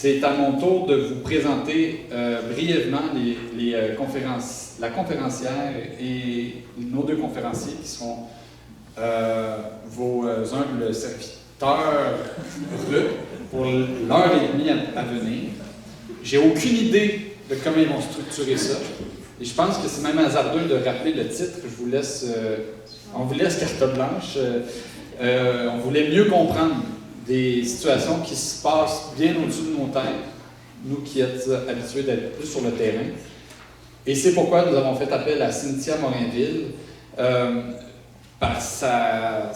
c'est à mon tour de vous présenter brièvement la conférencière et nos deux conférenciers qui seront vos humbles serviteurs pour l'heure et demie à venir. J'ai aucune idée de comment ils vont structurer ça. Et je pense que c'est même hasardeux de rappeler le titre. On vous laisse carte blanche. On voulait mieux comprendre des situations qui se passent bien au-dessus de nos têtes, nous qui êtes habitués d'être plus sur le terrain. Et c'est pourquoi nous avons fait appel à Cynthia Morinville, par sa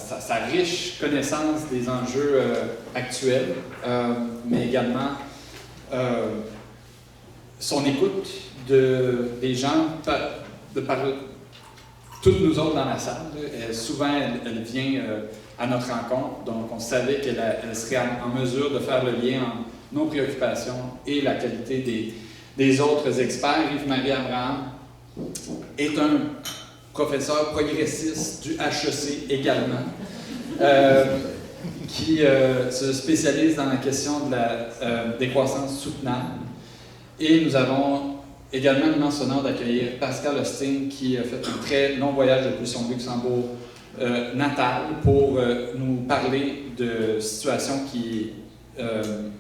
riche connaissance des enjeux actuels, mais également son écoute des gens par toutes nous autres dans la salle. Souvent, elle vient à notre rencontre, donc on savait qu'elle serait en mesure de faire le lien entre nos préoccupations et la qualité des autres experts. Yves-Marie Abraham est un professeur progressiste du HEC également, qui se spécialise dans la question de la décroissance soutenable. Et nous avons également l'immense honneur d'accueillir Pascal Osting, qui a fait un très long voyage depuis son Luxembourg natal pour nous parler de situations qui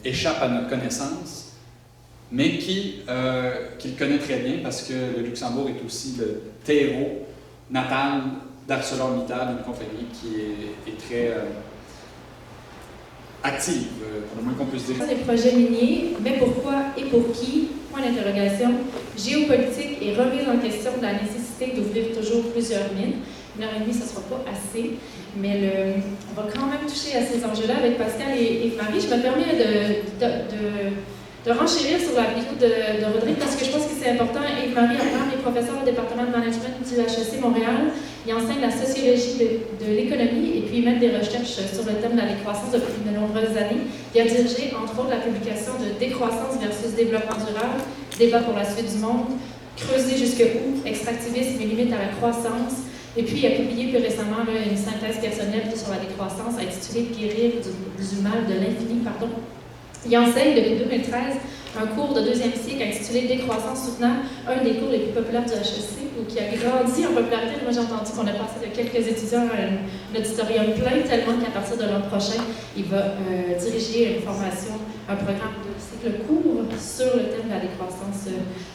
échappent à notre connaissance, mais qu'il connaît très bien parce que le Luxembourg est aussi le terreau natal d'ArcelorMittal, une compagnie qui est très active, pour le moins qu'on puisse dire. Des projets miniers, mais pourquoi et pour qui? Point d'interrogation. Géopolitique et remise en question de la nécessité d'ouvrir toujours plusieurs mines. 1h30, ce ne sera pas assez, mais on va quand même toucher à ces enjeux-là avec Pascal et Yves-Marie. Je me permets de renchérir sur la vidéo de Rodrigue parce que je pense que c'est important. Yves-Marie Abraham est professeur au département de management du HEC Montréal. Il enseigne la sociologie de l'économie et puis il mène des recherches sur le thème de la décroissance depuis de nombreuses années. Il a dirigé, entre autres, la publication de Décroissance versus développement durable, débat pour la suite du monde, creuser jusqu'où, extractivisme et limite à la croissance. Et puis, il a publié plus récemment une synthèse personnelle sur la décroissance intitulée « Guérir du mal de l'infini ». Il enseigne depuis 2013 un cours de deuxième cycle intitulé « Décroissance soutenable », un des cours les plus populaires du HEC, ou qui a grandi en popularité. Moi, j'ai entendu qu'on a passé de quelques étudiants à un auditorium plein, tellement qu'à partir de l'an prochain, il va diriger une formation, un programme de cycle court sur le thème de la décroissance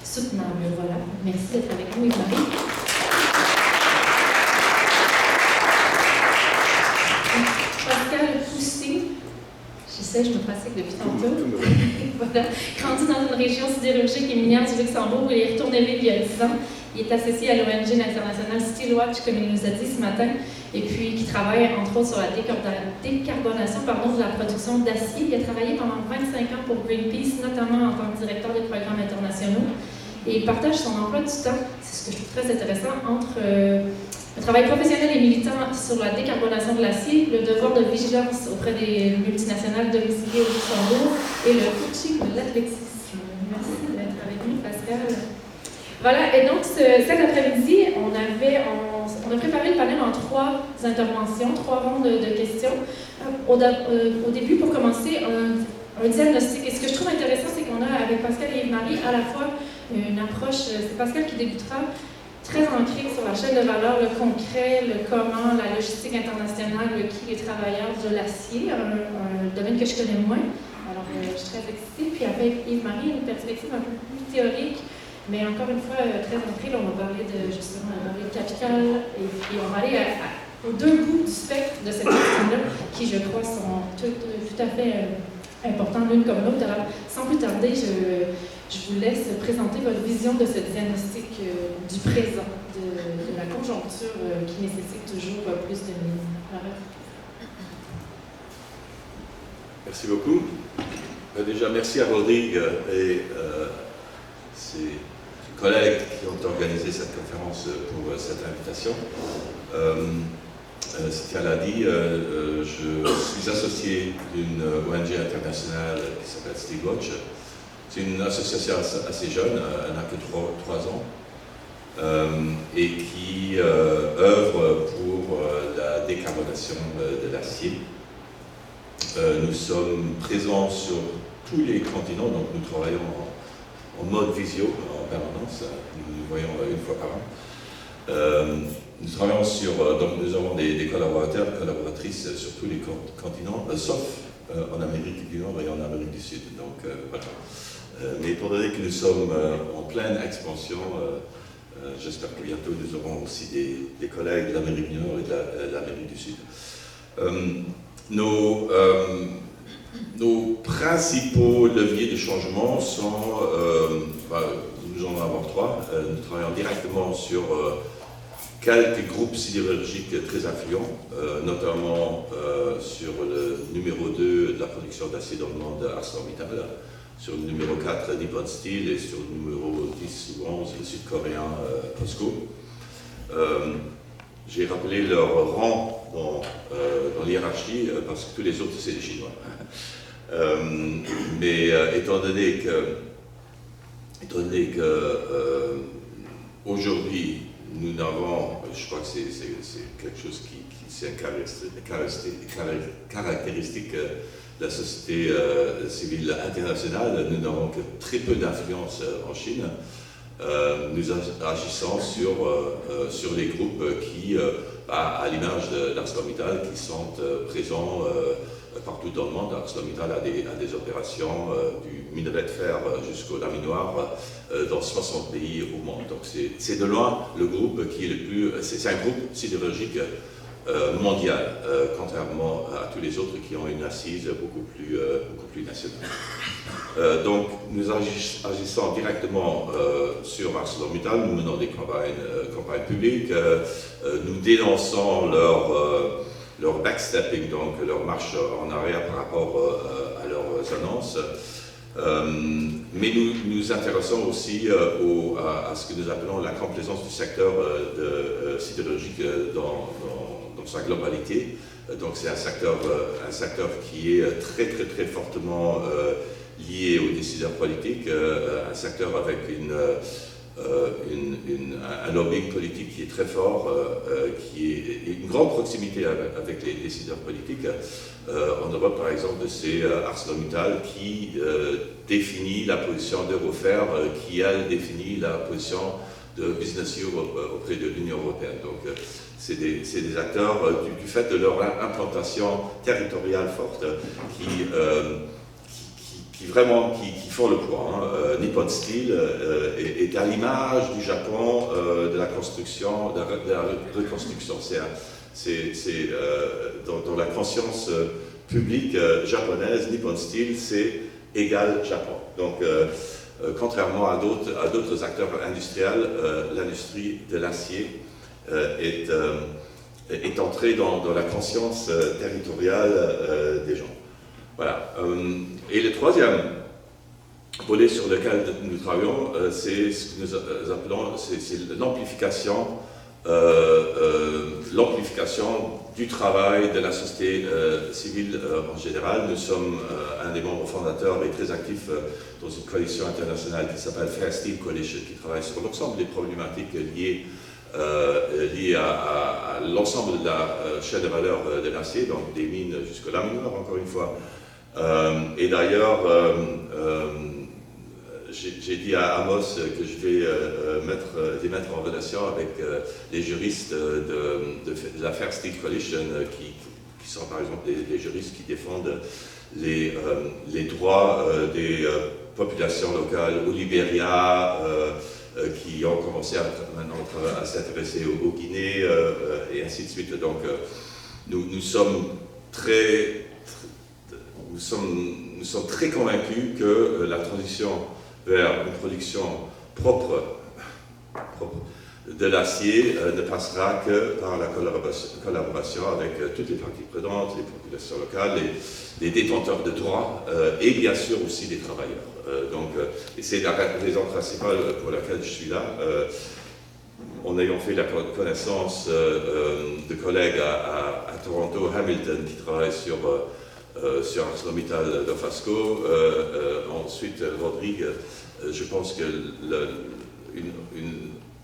soutenable. Voilà. Merci d'être avec nous, Yves-Marie. Pascal Poussé, je me pratique depuis tantôt. Voilà. Grandi dans une région sidérurgique et minière du Luxembourg où il est retourné vivre il y a 10 ans. Il est associé à l'ONG internationale Steelwatch, comme il nous a dit ce matin, et puis qui travaille entre autres sur la décarbonation de la production d'acier. Il a travaillé pendant 25 ans pour Greenpeace, notamment en tant que directeur des programmes internationaux. Et il partage son emploi du temps, c'est ce que je trouve très intéressant, entre le travail professionnel et militant sur la décarbonation de l'acier, le devoir de vigilance auprès des multinationales domiciliées au Luxembourg et le coaching de l'athlétisme. Merci d'être avec nous, Pascal. Voilà, et donc cet après-midi, on a préparé le panel en 3 interventions, 3 rondes de questions. Au début, pour commencer, un diagnostic. Et ce que je trouve intéressant, c'est qu'on a avec Pascal et Yves-Marie à la fois une approche, c'est Pascal qui débutera, très ancré sur la chaîne de valeur, le concret, le comment, la logistique internationale, le qui, les travailleurs de l'acier, un domaine que je connais moins. Alors, je suis très excitée. Puis avec Yves-Marie, une perspective un peu plus théorique, mais encore une fois très ancrée. Là, on va parler de capital, et puis on va aller aux deux bouts du spectre de cette question-là, qui, je crois, sont tout à fait importantes l'une comme l'autre. Alors, sans plus tarder, je vous laisse présenter votre vision de ce diagnostic du présent, de la conjoncture qui nécessite toujours plus de mines. Merci beaucoup. Déjà, merci à Rodrigue et ses collègues qui ont organisé cette conférence pour cette invitation. Cynthia l'a dit, je suis associé d'une ONG internationale qui s'appelle Steelwatch. C'est une association assez jeune, elle n'a que 3 ans, et qui œuvre pour la décarbonation de l'acier. Nous sommes présents sur tous les continents, donc nous travaillons en mode visio en permanence, nous nous voyons une fois par an. Nous travaillons donc nous avons des collaborateurs, collaboratrices sur tous les continents, sauf en Amérique du Nord et en Amérique du Sud. Donc voilà. Mais étant donné que nous sommes en pleine expansion, j'espère que bientôt nous aurons aussi des collègues de l'Amérique du Nord et de l'Amérique du Sud. Nos principaux leviers de changement sont, nous en avons 3. Nous travaillons directement sur quelques groupes sidérurgiques très influents, notamment sur le numéro 2 de la production d'acier dans le monde, ArcelorMittal, sur le numéro 4 Nippon Steel et sur le numéro 10 ou 11 le sud-coréen POSCO. J'ai rappelé leur rang dans l'hiérarchie parce que tous les autres c'est des Chinois. Mais étant donné que aujourd'hui nous n'avons, je crois que c'est quelque chose qui c'est une caractéristique de la société civile internationale, nous n'avons que très peu d'influence en Chine. Nous agissons sur les groupes qui, à l'image d'ArcelorMittal, qui sont présents partout dans le monde. ArcelorMittal a des opérations du minerai de fer jusqu'au laminoir dans 60 pays au monde. Donc c'est de loin le groupe qui est le plus... C'est un groupe sidérurgique mondial, contrairement à tous les autres qui ont une assise beaucoup plus nationale. Donc nous agissons directement sur ArcelorMittal, nous menons des campagnes publiques, nous dénonçons leur backstepping, donc leur marche en arrière par rapport à leurs annonces. Mais nous nous intéressons aussi à ce que nous appelons la complaisance du secteur sidérurgique dans sa globalité. Donc c'est un secteur qui est très fortement lié aux décideurs politiques, un secteur avec un lobbying politique qui est très fort, qui est une grande proximité avec les décideurs politiques. En Europe, par exemple, c'est ArcelorMittal qui définit la position d'Eurofer, qui, elle, définit la position de Business Europe auprès de l'Union européenne. Donc, c'est des acteurs, du fait de leur implantation territoriale forte, qui font le poids. Nippon Steel est à l'image du Japon de la construction, de la reconstruction. C'est dans la conscience publique japonaise, Nippon Steel, c'est égal Japon. Donc, contrairement à d'autres acteurs industriels, l'industrie de l'acier est entrée dans la conscience territoriale des gens. Voilà. Et le troisième volet sur lequel nous travaillons, c'est ce que nous appelons l'amplification du travail de la société civile en général. Nous sommes un des membres fondateurs et très actifs dans une coalition internationale qui s'appelle Fair Steel Coalition, qui travaille sur l'ensemble des problématiques liées à l'ensemble de la chaîne de valeur de l'acier, donc des mines jusqu'au laminoir, encore une fois. Et d'ailleurs, j'ai dit à Amos que je vais les mettre en relation avec les juristes de la Fair Steel Coalition, qui sont par exemple des juristes qui défendent les droits des populations locales au Libéria, qui ont commencé maintenant à s'intéresser au Guinée, et ainsi de suite. Donc nous sommes très convaincus que la transition vers une production propre de l'acier ne passera que par la collaboration avec toutes les parties prenantes, les populations locales, les détenteurs de droits et bien sûr aussi les travailleurs. Et c'est la raison principale pour laquelle je suis là. En ayant fait la connaissance de collègues à Toronto, Hamilton, qui travaillent sur ArcelorMittal Dofasco, ensuite Rodrigue, je pense que une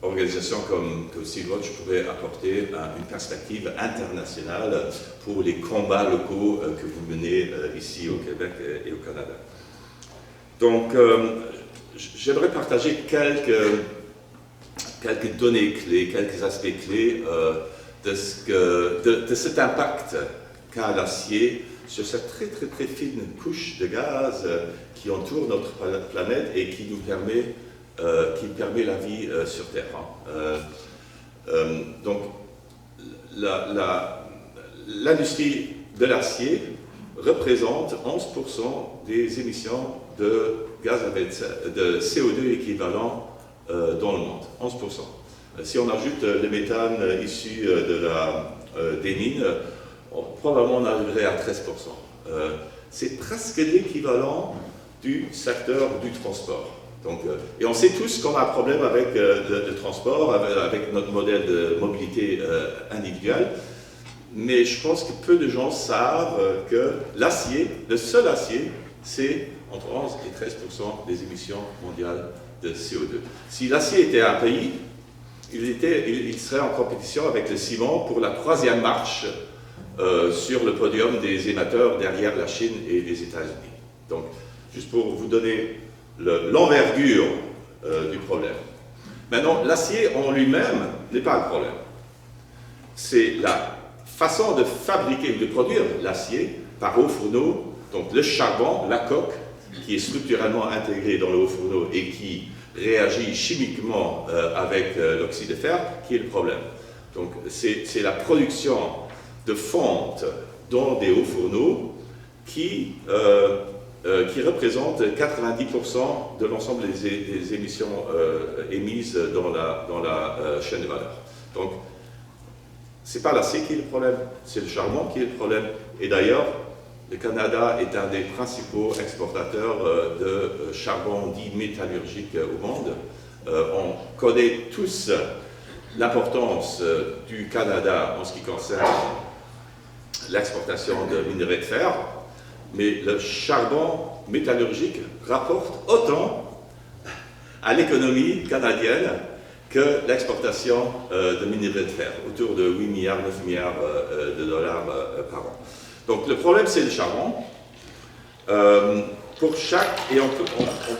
organisation comme Steelwatch pourrait apporter une perspective internationale pour les combats locaux que vous menez ici au Québec et au Canada. Donc, j'aimerais partager quelques données clés, quelques aspects clés de cet impact qu'a l'acier sur cette très très très fine couche de gaz qui entoure notre planète et qui nous permet, la vie sur Terre. Donc, l'industrie de l'acier représente 11% des émissions de gaz de CO2 équivalent dans le monde, 11%. Si on ajoute le méthane issu des mines, probablement on arriverait à 13%. C'est presque l'équivalent du secteur du transport. Donc, et on sait tous qu'on a un problème avec le transport, avec notre modèle de mobilité individuelle, mais je pense que peu de gens savent que l'acier, le seul acier, c'est entre 11 et 13% des émissions mondiales de CO2. Si l'acier était un pays, il serait en compétition avec le ciment pour la 3e marche sur le podium des émetteurs derrière la Chine et les États-Unis. Donc, juste pour vous donner l'envergure du problème. Maintenant, l'acier en lui-même n'est pas le problème. C'est la façon de fabriquer ou de produire l'acier par haut fourneau, donc le charbon, la coque, qui est structurellement intégré dans le haut fourneau et qui réagit chimiquement avec l'oxyde de fer, qui est le problème. Donc, c'est la production de fonte dans des hauts fourneaux qui représente 90% de l'ensemble des émissions émises dans la chaîne de valeur. Donc, ce n'est pas l'acier qui est le problème, c'est le charbon qui est le problème. Et d'ailleurs, le Canada est un des principaux exportateurs de charbon dit métallurgique au monde. On connaît tous l'importance du Canada en ce qui concerne l'exportation de minerais de fer, mais le charbon métallurgique rapporte autant à l'économie canadienne que l'exportation de minerais de fer, autour de 8 milliards, 9 milliards de dollars par an. Donc le problème, c'est le charbon. Et on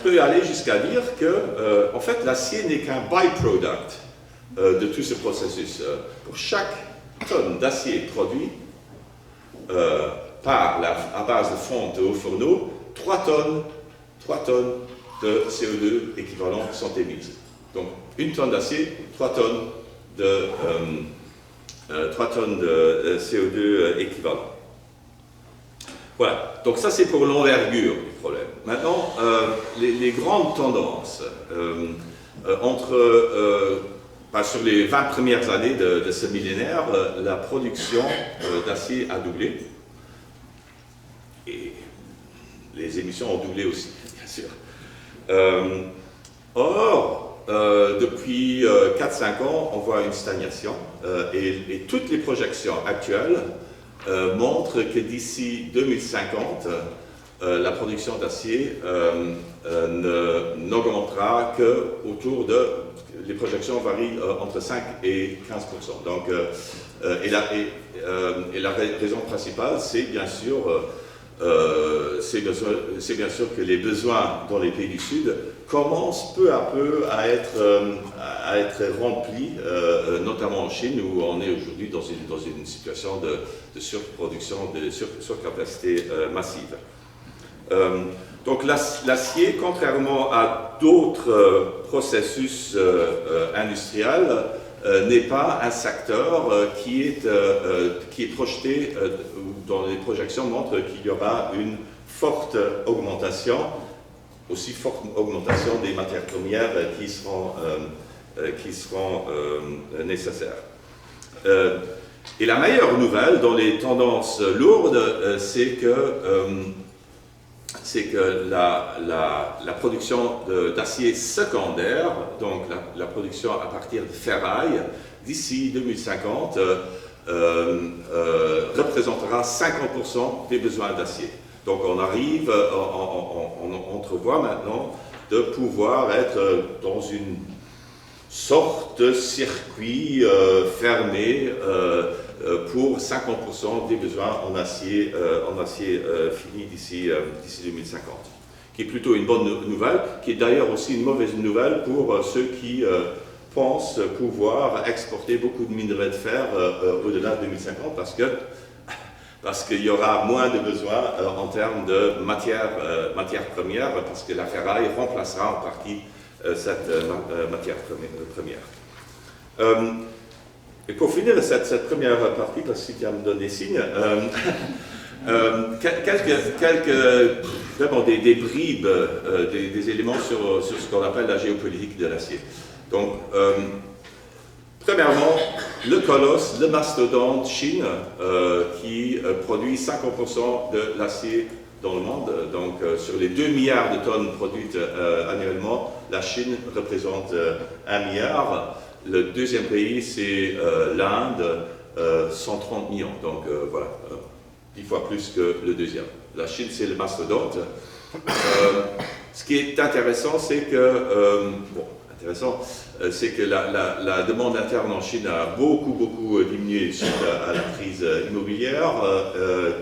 peut aller jusqu'à dire que, en fait, l'acier n'est qu'un byproduct de tout ce processus. Pour chaque tonne d'acier produit à base de fonte au fourneau, 3 tonnes de CO2 équivalent sont émises. Donc, 1 tonne d'acier, 3 tonnes de CO2 équivalent. Voilà, donc ça c'est pour l'envergure du problème. Maintenant, les grandes tendances sur les 20 premières années de ce millénaire, la production d'acier a doublé. Et les émissions ont doublé aussi, bien sûr. Or, depuis 4-5 ans, on voit une stagnation et toutes les projections actuelles montrent que d'ici 2050, la production d'acier n'augmentera qu'autour de... Les projections varient entre 5 et 15%. Donc, et la raison principale, c'est bien sûr que les besoins dans les pays du Sud commencent peu à peu à être remplis, notamment en Chine, où on est aujourd'hui dans une situation de surproduction, de surcapacité massive. Donc l'acier, contrairement à d'autres processus industriels, n'est pas un secteur qui est projeté, dans les projections montrent qu'il y aura une forte augmentation, aussi forte augmentation des matières premières qui seront nécessaires. Et la meilleure nouvelle dans les tendances lourdes, c'est que la production d'acier secondaire, donc la production à partir de ferraille, d'ici 2050, représentera 50% des besoins d'acier. Donc on entrevoit maintenant de pouvoir être dans une sorte de circuit fermé pour 50% des besoins en acier fini d'ici 2050, qui est plutôt une bonne nouvelle, qui est d'ailleurs aussi une mauvaise nouvelle pour ceux qui pensent pouvoir exporter beaucoup de minerais de fer au-delà de 2050 parce qu'il y aura moins de besoins en termes de matières premières parce que la ferraille remplacera en partie cette matière première. Et pour finir cette première partie, parce que tu me donnes des signes, vraiment des bribes, des éléments sur ce qu'on appelle la géopolitique de l'acier. Donc, premièrement, le colosse, le mastodonte Chine, qui produit 50% de l'acier dans le monde. Donc, sur les 2 milliards de tonnes produites annuellement, la Chine représente 1 milliard. Le deuxième pays, c'est l'Inde, 130 millions. Donc, voilà, 10 fois plus que le deuxième. La Chine, c'est le mastodonte. Ce qui est intéressant, c'est que, c'est que la demande interne en Chine a beaucoup diminué suite à la crise immobilière,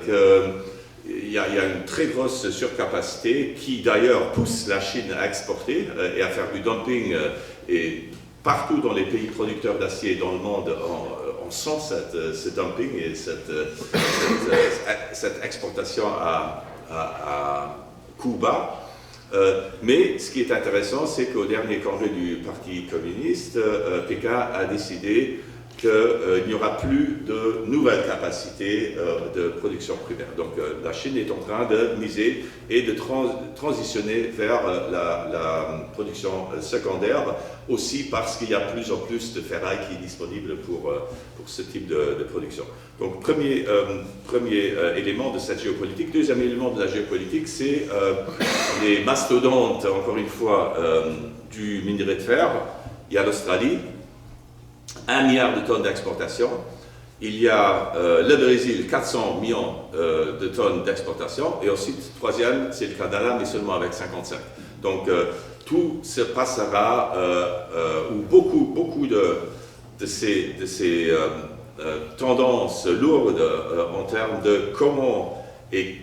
qu'il y a une très grosse surcapacité qui d'ailleurs pousse la Chine à exporter et à faire du dumping. Et partout dans les pays producteurs d'acier dans le monde, on sent ce dumping et cette exportation à coût bas. Mais ce qui est intéressant, c'est qu'au dernier congrès du Parti communiste, Pékin a décidé qu'il n'y aura plus de nouvelles capacités de production primaire. Donc la Chine est en train de miser et de transitionner vers la production secondaire, aussi parce qu'il y a plus en plus de ferraille qui est disponible pour ce type de production. Donc premier élément de cette géopolitique. Deuxième élément de la géopolitique, c'est les mastodontes, encore une fois, du minerai de fer. Il y a l'Australie, 1 milliard de tonnes d'exportation. Il y a le Brésil, 400 millions de tonnes d'exportation. Et ensuite, troisième, c'est le Canada, mais seulement avec 55. Donc, tout se passera, où beaucoup de ces tendances lourdes en termes de comment et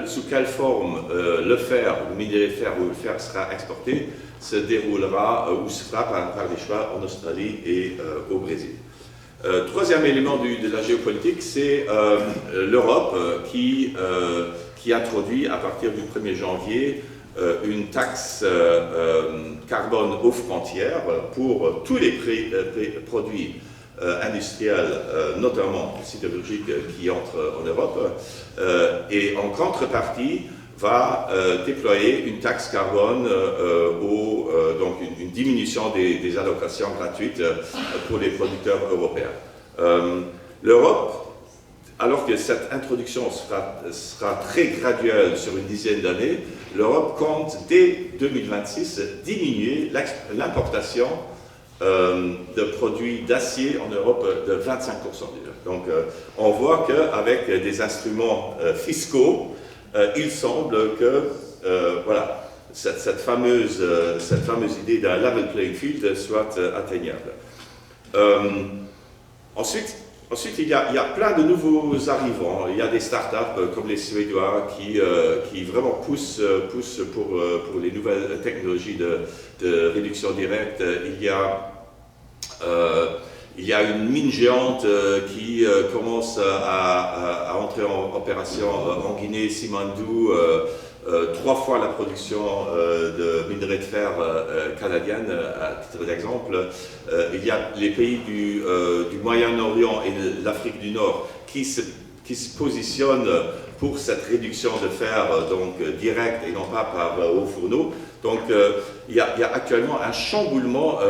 sous quelle forme le minerai de fer ou le fer sera exporté, se déroulera ou se fera par des choix en Australie et au Brésil. Troisième élément de la géopolitique, c'est l'Europe qui introduit à partir du 1er janvier une taxe carbone aux frontières pour tous les produits industriels, notamment sidérurgiques, qui entrent en Europe, et en contrepartie va déployer une taxe carbone, donc une diminution des allocations gratuites pour les producteurs européens. L'Europe, alors que cette introduction sera très graduelle sur une dizaine d'années, l'Europe compte dès 2026 diminuer l'importation de produits d'acier en Europe de 25% déjà. Donc on voit qu'avec des instruments fiscaux, il semble que voilà, cette fameuse idée d'un level playing field soit atteignable. Ensuite, il y a plein de nouveaux arrivants. Il y a des startups comme les Suédois qui vraiment poussent pour les nouvelles technologies de réduction directe. Il y a une mine géante qui commence à entrer en opération en Guinée, Simandou, 3 fois la production de minerais de fer canadienne, à titre d'exemple. Il y a les pays du Moyen-Orient et de l'Afrique du Nord qui se positionnent pour cette réduction de fer donc directe et non pas par haut fourneau. Donc il y a actuellement un chamboulement.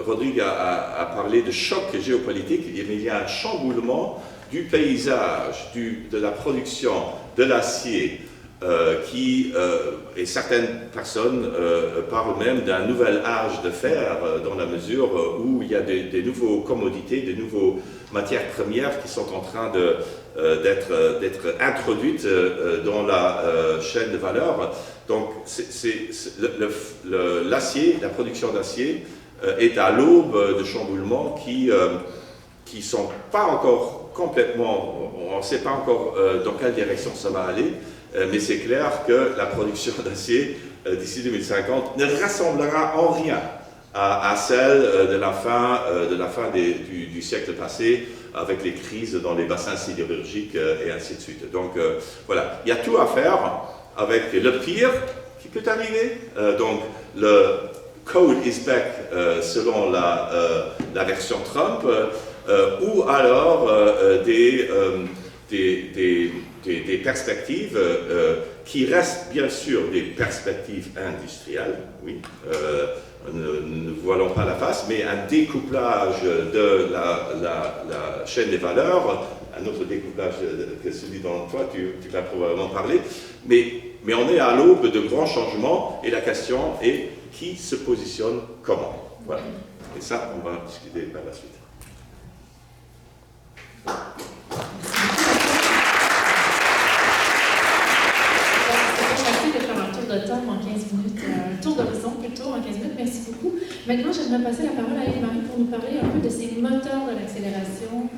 Rodrigue a parlé de choc géopolitique, il y a un chamboulement du paysage, de la production de l'acier, et certaines personnes parlent même d'un nouvel âge de fer, dans la mesure où il y a des nouveaux commodités, des nouveaux matières premières qui sont en train d'être introduites dans la chaîne de valeur. Donc l'acier, la production d'acier, est à l'aube de chamboulements qui ne sont pas encore complètement, on ne sait pas encore dans quelle direction ça va aller, mais c'est clair que la production d'acier d'ici 2050 ne ressemblera en rien à celle de la fin du siècle passé, avec les crises dans les bassins sidérurgiques et ainsi de suite. Donc voilà, il y a tout à faire avec le pire qui peut arriver. Donc le code is back selon la version Trump, ou alors des perspectives qui restent bien sûr des perspectives industrielles, oui, ne voilons pas la face, mais un découplage de la chaîne des valeurs, un autre découplage que celui dont toi tu vas probablement parler, mais on est à l'aube de grands changements et la question est qui se positionne comment. Voilà. Et ça, on va discuter par la suite. De temps en 15 minutes, un tour d'horizon plutôt en 15 minutes, merci beaucoup. Maintenant, j'aimerais passer la parole à Yves-Marie pour nous parler un peu de ces moteurs de l'accélération,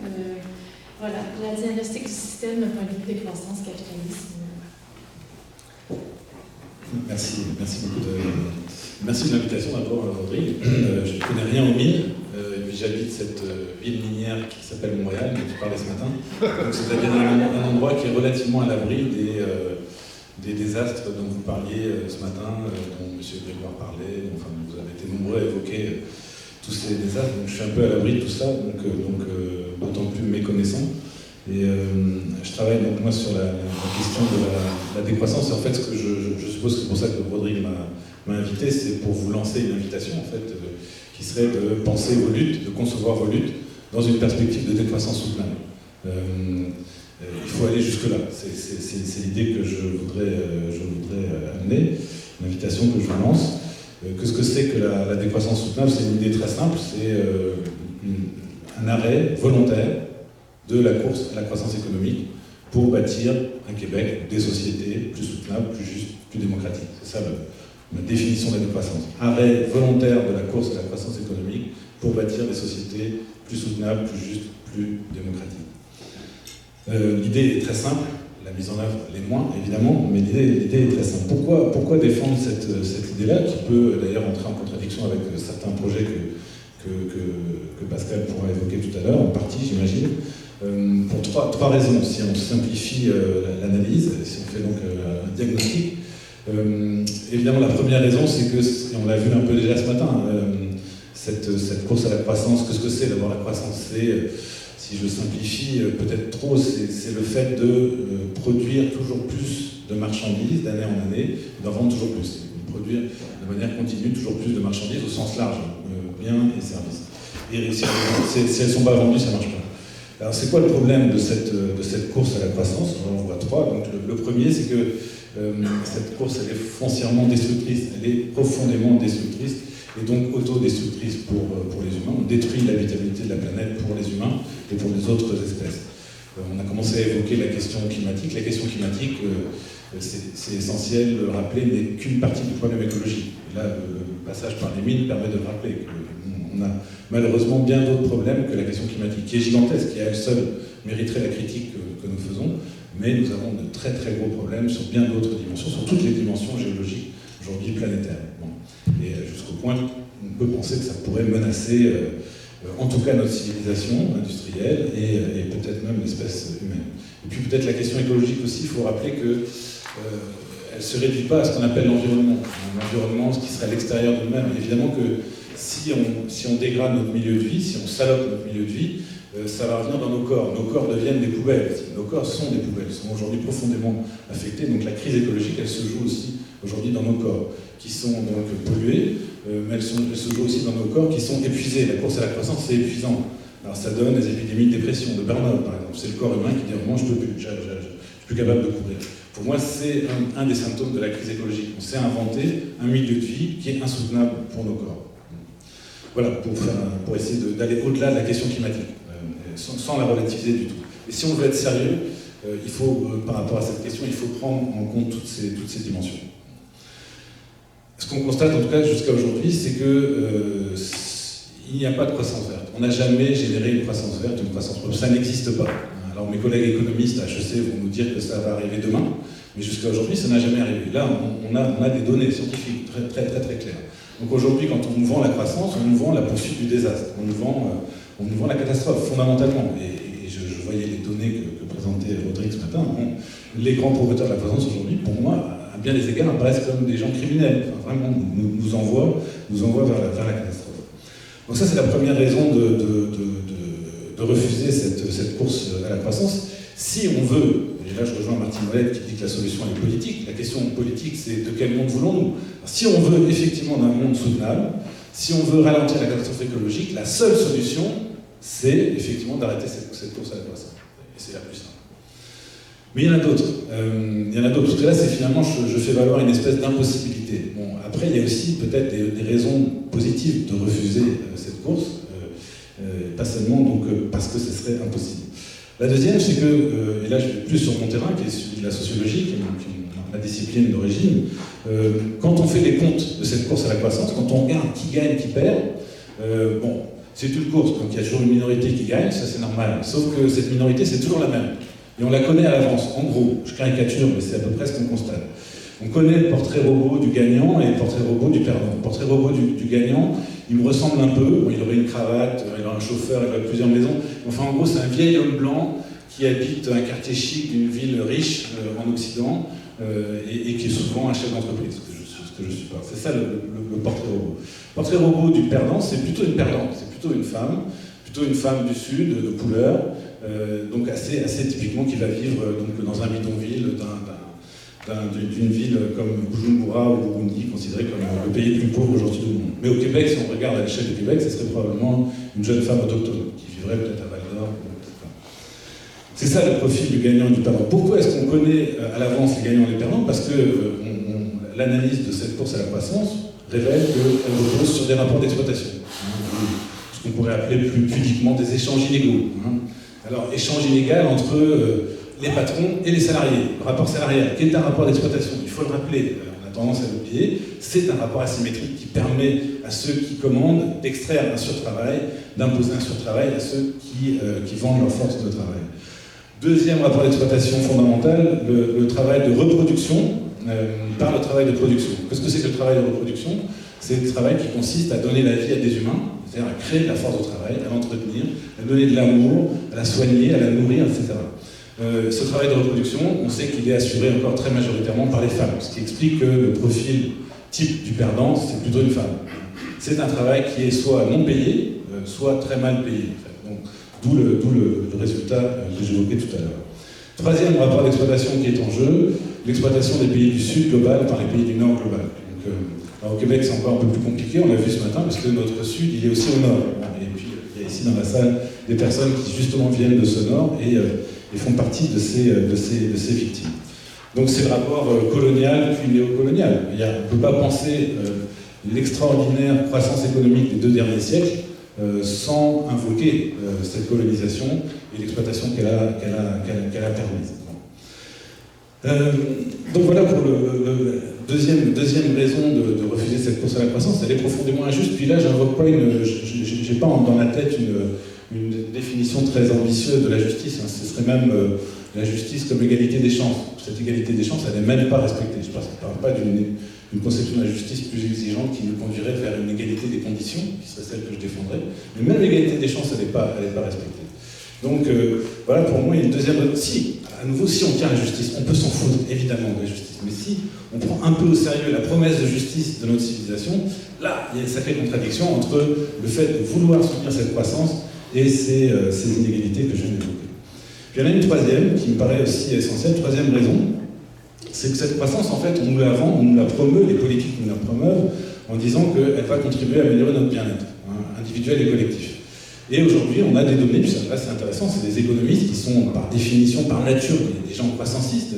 voilà, la diagnostic du système, le point de vue décroissance, capitalisme. Merci beaucoup merci de l'invitation d'abord, Audrey. Je ne connais rien aux mines, j'habite cette ville minière qui s'appelle Montréal, dont tu parlais ce matin. Donc c'est-à-dire un endroit qui est relativement à l'abri des désastres dont vous parliez ce matin, dont M. Grégoire parlait, enfin, vous avez été nombreux à évoquer tous ces désastres, donc je suis un peu à l'abri de tout ça, donc d'autant plus méconnaissant. Et je travaille donc moi sur la question de la décroissance, et en fait ce que je suppose que c'est pour ça que Rodrigue m'a invité, c'est pour vous lancer une invitation en fait, qui serait de penser vos luttes, de concevoir vos luttes dans une perspective de décroissance soutenable. Il faut aller jusque-là. C'est l'idée que je voudrais amener, une invitation que je vous lance. Qu'est-ce que c'est que la décroissance soutenable? C'est une idée très simple, c'est un arrêt volontaire de la course à la croissance économique pour bâtir un Québec, des sociétés plus soutenables, plus justes, plus démocratiques. C'est ça la définition de la décroissance. Arrêt volontaire de la course à la croissance économique pour bâtir des sociétés plus soutenables, plus justes, plus démocratiques. L'idée est très simple, la mise en œuvre l'est moins évidemment, mais l'idée est très simple. Pourquoi défendre cette idée-là, qui peut d'ailleurs entrer en contradiction avec certains projets que Pascal pourra évoquer tout à l'heure, en partie j'imagine, pour trois raisons. Si on simplifie l'analyse, si on fait donc un diagnostic, évidemment la première raison c'est que, et on l'a vu un peu déjà ce matin, cette course à la croissance, qu'est-ce que c'est d'abord la croissance? C'est, si je simplifie peut-être trop, c'est le fait de produire toujours plus de marchandises d'année en année, d'en vendre toujours plus, de produire de manière continue toujours plus de marchandises au sens large, biens et services. Et si elles ne sont pas vendues, ça ne marche pas. Alors c'est quoi le problème de cette course à la croissance? On en voit trois. Donc, le premier, c'est que cette course elle est foncièrement destructrice, elle est profondément destructrice, et donc autodestructrice pour les humains. On détruit l'habitabilité de la planète pour les humains et pour les autres espèces. On a commencé à évoquer la question climatique. La question climatique, c'est essentiel de le rappeler, n'est qu'une partie du problème écologique. Et là, le passage par les mines permet de le rappeler. On a malheureusement bien d'autres problèmes que la question climatique, qui est gigantesque, qui à elle seule mériterait la critique que nous faisons, mais nous avons de très très gros problèmes sur bien d'autres dimensions, sur toutes les dimensions géologiques aujourd'hui planétaires. Bon. Et jusqu'au point, on peut penser que ça pourrait menacer en tout cas notre civilisation industrielle et peut-être même l'espèce humaine. Et puis peut-être la question écologique aussi, il faut rappeler que elle ne se réduit pas à ce qu'on appelle l'environnement. L'environnement, ce qui serait à l'extérieur de nous-mêmes. Évidemment que si on dégrade notre milieu de vie, si on salope notre milieu de vie, ça va revenir dans nos corps. Nos corps deviennent des poubelles. Nos corps sont des poubelles, sont aujourd'hui profondément affectés. Donc la crise écologique, elle se joue aussi aujourd'hui dans nos corps, qui sont donc pollués, mais elle se joue aussi dans nos corps qui sont épuisés. La course à la croissance, c'est épuisant. Alors ça donne des épidémies de dépression, de burn-out par exemple. C'est le corps humain qui dit « moi je ne peux plus, je suis plus capable de courir ». Pour moi, c'est un des symptômes de la crise écologique. On s'est inventé un milieu de vie qui est insoutenable pour nos corps. Voilà, pour essayer d'aller au-delà de la question climatique, sans la relativiser du tout. Et si on veut être sérieux, il faut, par rapport à cette question, il faut prendre en compte toutes ces dimensions. Ce qu'on constate, en tout cas, jusqu'à aujourd'hui, c'est qu'il n'y a pas de croissance verte. On n'a jamais généré une croissance verte, une croissance propre. Ça n'existe pas. Alors mes collègues économistes à HEC vont nous dire que ça va arriver demain. Mais jusqu'à aujourd'hui, ça n'a jamais arrivé. Là, on a des données scientifiques très claires. Donc aujourd'hui, quand on nous vend la croissance, on nous vend la poursuite du désastre, on nous vend la catastrophe, fondamentalement. Et je voyais les données que présentait Rodrigue ce matin. Bon, les grands promoteurs de la croissance aujourd'hui, pour moi, à bien des égards, apparaissent comme des gens criminels. Enfin, vraiment, nous envoient vers la catastrophe. Donc ça, c'est la première raison de refuser cette course à la croissance. Si on veut, et là je rejoins Martine Ouellet qui dit que la solution est politique, la question politique c'est de quel monde voulons-nous? Si on veut effectivement d'un monde soutenable, si on veut ralentir la catastrophe écologique, la seule solution c'est effectivement d'arrêter cette course à la croissance. Et c'est la plus simple. Mais il y en a d'autres. Parce que là c'est finalement, je fais valoir une espèce d'impossibilité. Bon, après il y a aussi peut-être des raisons positives de refuser cette course, pas seulement donc, parce que ce serait impossible. La deuxième, c'est que, et là je vais plus sur mon terrain, qui est celui de la sociologie, qui est ma discipline d'origine, quand on fait les comptes de cette course à la croissance, quand on regarde qui gagne, qui perd, bon, c'est une course, donc il y a toujours une minorité qui gagne, ça c'est normal, sauf que cette minorité c'est toujours la même. Et on la connaît à l'avance, en gros, je caricature, mais c'est à peu près ce qu'on constate. On connaît le portrait robot du gagnant et le portrait robot du perdant. Le portrait robot du gagnant, il me ressemble un peu. Bon, il aurait une cravate, il aurait un chauffeur, il aurait plusieurs maisons. Enfin, en gros, c'est un vieil homme blanc qui habite un quartier chic d'une ville riche en Occident et qui est souvent un chef d'entreprise, ce que je suis pas. C'est ça le portrait robot. Le portrait robot du perdant, c'est plutôt une perdante. C'est plutôt une femme du Sud, de couleur, donc assez typiquement qui va vivre donc, dans un bidonville d'une ville comme Bujumbura ou Burundi, considérée comme le pays le plus pauvre aujourd'hui du monde. Mais au Québec, si on regarde à l'échelle du Québec, ce serait probablement une jeune femme autochtone qui vivrait peut-être à Val-d'Or. C'est ça le profil du gagnant et du perdant. Pourquoi est-ce qu'on connaît à l'avance les gagnants et les perdants? Parce que l'analyse de cette course à la croissance révèle qu'elle repose sur des rapports d'exploitation. Ce qu'on pourrait appeler plus pudiquement des échanges inégaux. Alors, échange inégal entre les patrons et les salariés. Le rapport salarial, qui est un rapport d'exploitation, il faut le rappeler, on a tendance à l'oublier, c'est un rapport asymétrique qui permet à ceux qui commandent d'extraire un surtravail, d'imposer un surtravail à ceux qui vendent leur force de travail. Deuxième rapport d'exploitation fondamental, le travail de reproduction par le travail de production. Qu'est-ce que c'est que le travail de reproduction? C'est le travail qui consiste à donner la vie à des humains, c'est-à-dire à créer de la force de travail, à l'entretenir, à donner de l'amour, à la soigner, à la nourrir, etc. Ce travail de reproduction, on sait qu'il est assuré encore très majoritairement par les femmes, ce qui explique que le profil type du perdant, c'est plutôt une femme. C'est un travail qui est soit non payé, soit très mal payé. Donc, d'où le résultat que j'évoquais tout à l'heure. Troisième rapport d'exploitation qui est en jeu, l'exploitation des pays du Sud global par les pays du Nord global. Donc, au Québec, c'est encore un peu plus compliqué, on l'a vu ce matin, parce que notre Sud, il est aussi au Nord. Et puis, il y a ici dans la salle des personnes qui justement viennent de ce Nord et font partie de ces victimes. Donc c'est le rapport colonial puis néocolonial. On ne peut pas penser l'extraordinaire croissance économique des 2 derniers siècles sans invoquer cette colonisation et l'exploitation qu'elle a permise. Donc voilà pour le deuxième raison de refuser cette course à la croissance. Elle est profondément injuste. Puis là, j'invoque pas j'ai pas dans la tête une définition très ambitieuse de la justice. Ce serait même la justice comme égalité des chances. Cette égalité des chances, elle n'est même pas respectée. Je ne parle pas d'une conception de la justice plus exigeante qui nous conduirait vers une égalité des conditions, qui serait celle que je défendrais. Mais même l'égalité des chances, elle n'est pas respectée. Donc voilà, pour moi, il y a une deuxième... À nouveau, si on tient à la justice, on peut s'en foutre évidemment de la justice. Mais si on prend un peu au sérieux la promesse de justice de notre civilisation, là, il y a une sacrée contradiction entre le fait de vouloir soutenir cette croissance et ces inégalités que je viens d'évoquer. Puis il y en a une troisième qui me paraît aussi essentielle, troisième raison, c'est que cette croissance, en fait, on nous la vend, on nous la promeut, les politiques nous la promeuvent, en disant qu'elle va contribuer à améliorer notre bien-être, individuel et collectif. Et aujourd'hui, on a des données, puis ça c'est intéressant, c'est des économistes qui sont par définition, par nature, des gens croissancistes.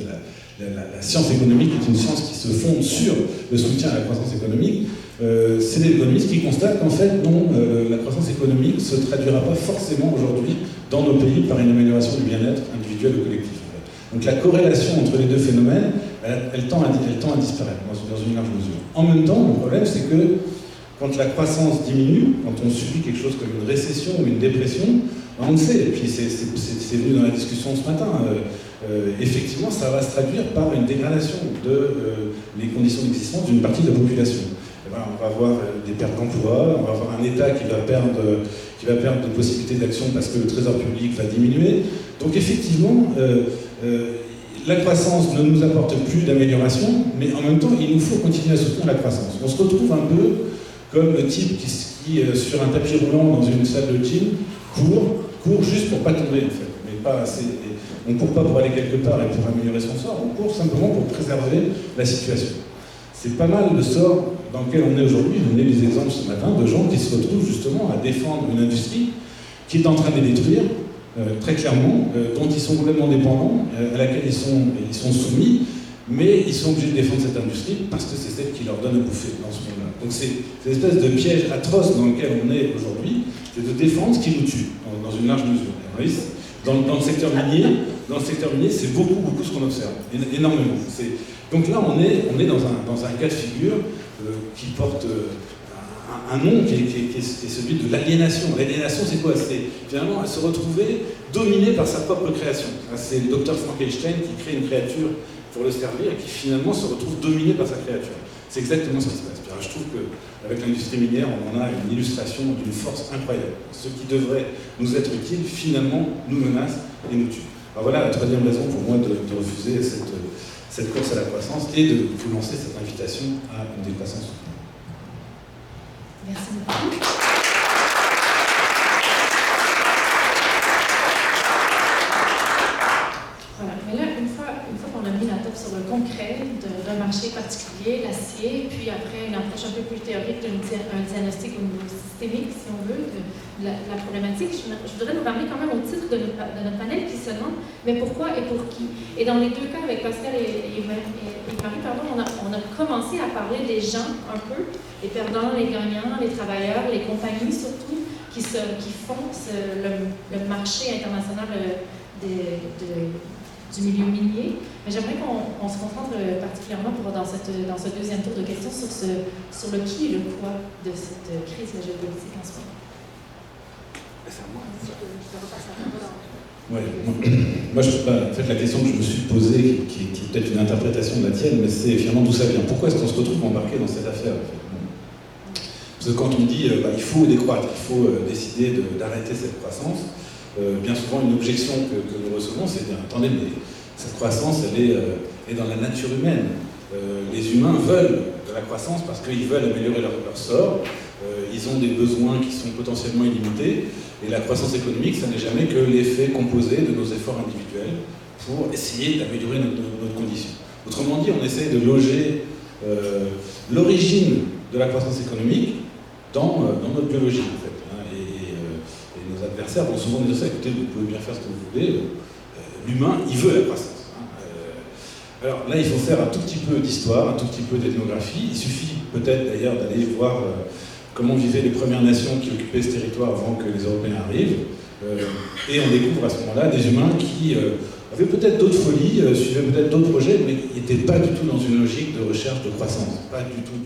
La science économique est une science qui se fonde sur le soutien à la croissance économique. C'est des économistes qui constatent qu'en fait, non, la croissance économique ne se traduira pas forcément aujourd'hui dans nos pays par une amélioration du bien-être individuel ou collectif. Donc la corrélation entre les deux phénomènes, elle tend à disparaître dans une large mesure. En même temps, le problème, c'est que quand la croissance diminue, quand on subit quelque chose comme une récession ou une dépression, on le sait, et puis c'est venu dans la discussion ce matin, effectivement ça va se traduire par une dégradation des conditions d'existence d'une partie de la population. Et ben, on va avoir des pertes d'emploi, on va avoir un État qui va perdre de possibilités d'action parce que le trésor public va diminuer. Donc effectivement, la croissance ne nous apporte plus d'amélioration, mais en même temps, il nous faut continuer à soutenir la croissance. On se retrouve un peu comme le type qui sur un tapis roulant dans une salle de gym, court juste pour pas tomber en fait. Mais pas assez. On ne court pas pour aller quelque part et pour améliorer son sort, on court simplement pour préserver la situation. C'est pas mal le sort dans lequel on est aujourd'hui. On a des exemples ce matin de gens qui se retrouvent justement à défendre une industrie qui est en train de les détruire, très clairement, dont ils sont complètement dépendants, à laquelle ils sont soumis, mais ils sont obligés de défendre cette industrie parce que c'est celle qui leur donne à bouffer dans ce monde-là. Donc c'est une espèce de piège atroce dans lequel on est aujourd'hui, c'est de défendre ce qui nous tue, dans une large mesure. Dans le secteur minier, c'est beaucoup ce qu'on observe, énormément. Donc là, on est dans un cas de figure qui porte un nom qui est celui de l'aliénation. L'aliénation, c'est quoi? C'est finalement se retrouver dominé par sa propre création. C'est le docteur Frankenstein qui crée une créature pour le servir et qui finalement se retrouve dominé par sa créature. C'est exactement ce qui se passe. Alors, je trouve qu'avec l'industrie minière, on en a une illustration d'une force incroyable. Ce qui devrait nous être utile, finalement, nous menace et nous tue. Alors voilà la troisième raison pour moi de refuser cette course à la croissance et de vous lancer cette invitation à une décroissance. Merci beaucoup. Voilà, mais là, une fois qu'on a mis la table sur le concret d'un marché particulier, l'acier, puis après une approche un peu plus théorique d'un diagnostic au niveau systémique, si on veut, de la problématique, je voudrais nous ramener quand même au titre de notre panel qui se demande mais pourquoi et pour qui. Et dans les deux cas, avec Pascal et Marie, on a commencé à parler des gens un peu, les perdants, les gagnants, les travailleurs, les compagnies surtout, qui font le marché international du milieu minier. Mais j'aimerais qu'on se concentre particulièrement dans ce deuxième tour de questions sur le qui et le quoi de cette crise géopolitique en ce moment. Ouais, moi, en fait, la question que je me suis posée, qui est peut-être une interprétation de la tienne, mais c'est finalement d'où ça vient. Pourquoi est-ce qu'on se retrouve embarqué dans cette affaire en fait? Parce que quand on dit il faut décroître, il faut décider d'arrêter cette croissance, bien souvent une objection que nous recevons, c'est bien, attendez, mais cette croissance, elle est dans la nature humaine. Les humains veulent de la croissance parce qu'ils veulent améliorer leur sort, ils ont des besoins qui sont potentiellement illimités, et la croissance économique, ça n'est jamais que l'effet composé de nos efforts individuels pour essayer d'améliorer notre condition. Autrement dit, on essaie de loger l'origine de la croissance économique dans notre biologie, en fait. Et nos adversaires vont souvent nous dire ça, écoutez, vous pouvez bien faire ce que vous voulez, l'humain, il veut la croissance. Alors là, il faut faire un tout petit peu d'histoire, un tout petit peu d'ethnographie. Il suffit peut-être d'ailleurs d'aller voir comment vivaient les Premières Nations qui occupaient ce territoire avant que les Européens arrivent. Et on découvre à ce moment-là des humains qui avaient peut-être d'autres folies, suivaient peut-être d'autres projets, mais qui n'étaient pas du tout dans une logique de recherche de croissance. Pas du tout.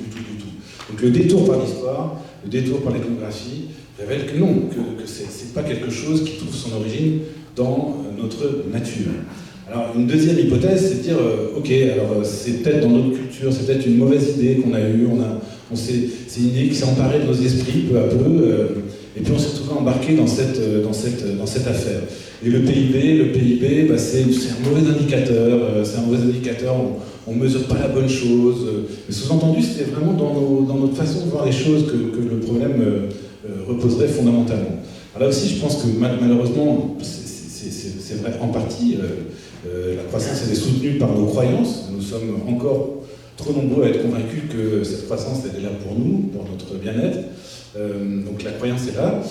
Donc le détour par l'histoire, le détour par l'ethnographie, révèle que non, que ce n'est pas quelque chose qui trouve son origine dans notre nature. Alors une deuxième hypothèse, c'est de dire, ok, alors c'est peut-être dans notre culture, c'est peut-être une mauvaise idée qu'on a eue, c'est une idée qui s'est emparée de nos esprits peu à peu, et puis on s'est retrouvé embarqué dans cette affaire. Et le PIB, c'est un mauvais indicateur, on ne mesure pas la bonne chose. Mais sous-entendu, c'était vraiment dans notre façon de voir les choses que le problème reposerait fondamentalement. Alors là aussi, je pense que malheureusement, c'est vrai en partie, la croissance elle est soutenue par nos croyances. Nous sommes encore trop nombreux à être convaincus que cette croissance elle est là pour nous, pour notre bien-être. Donc la croyance est là,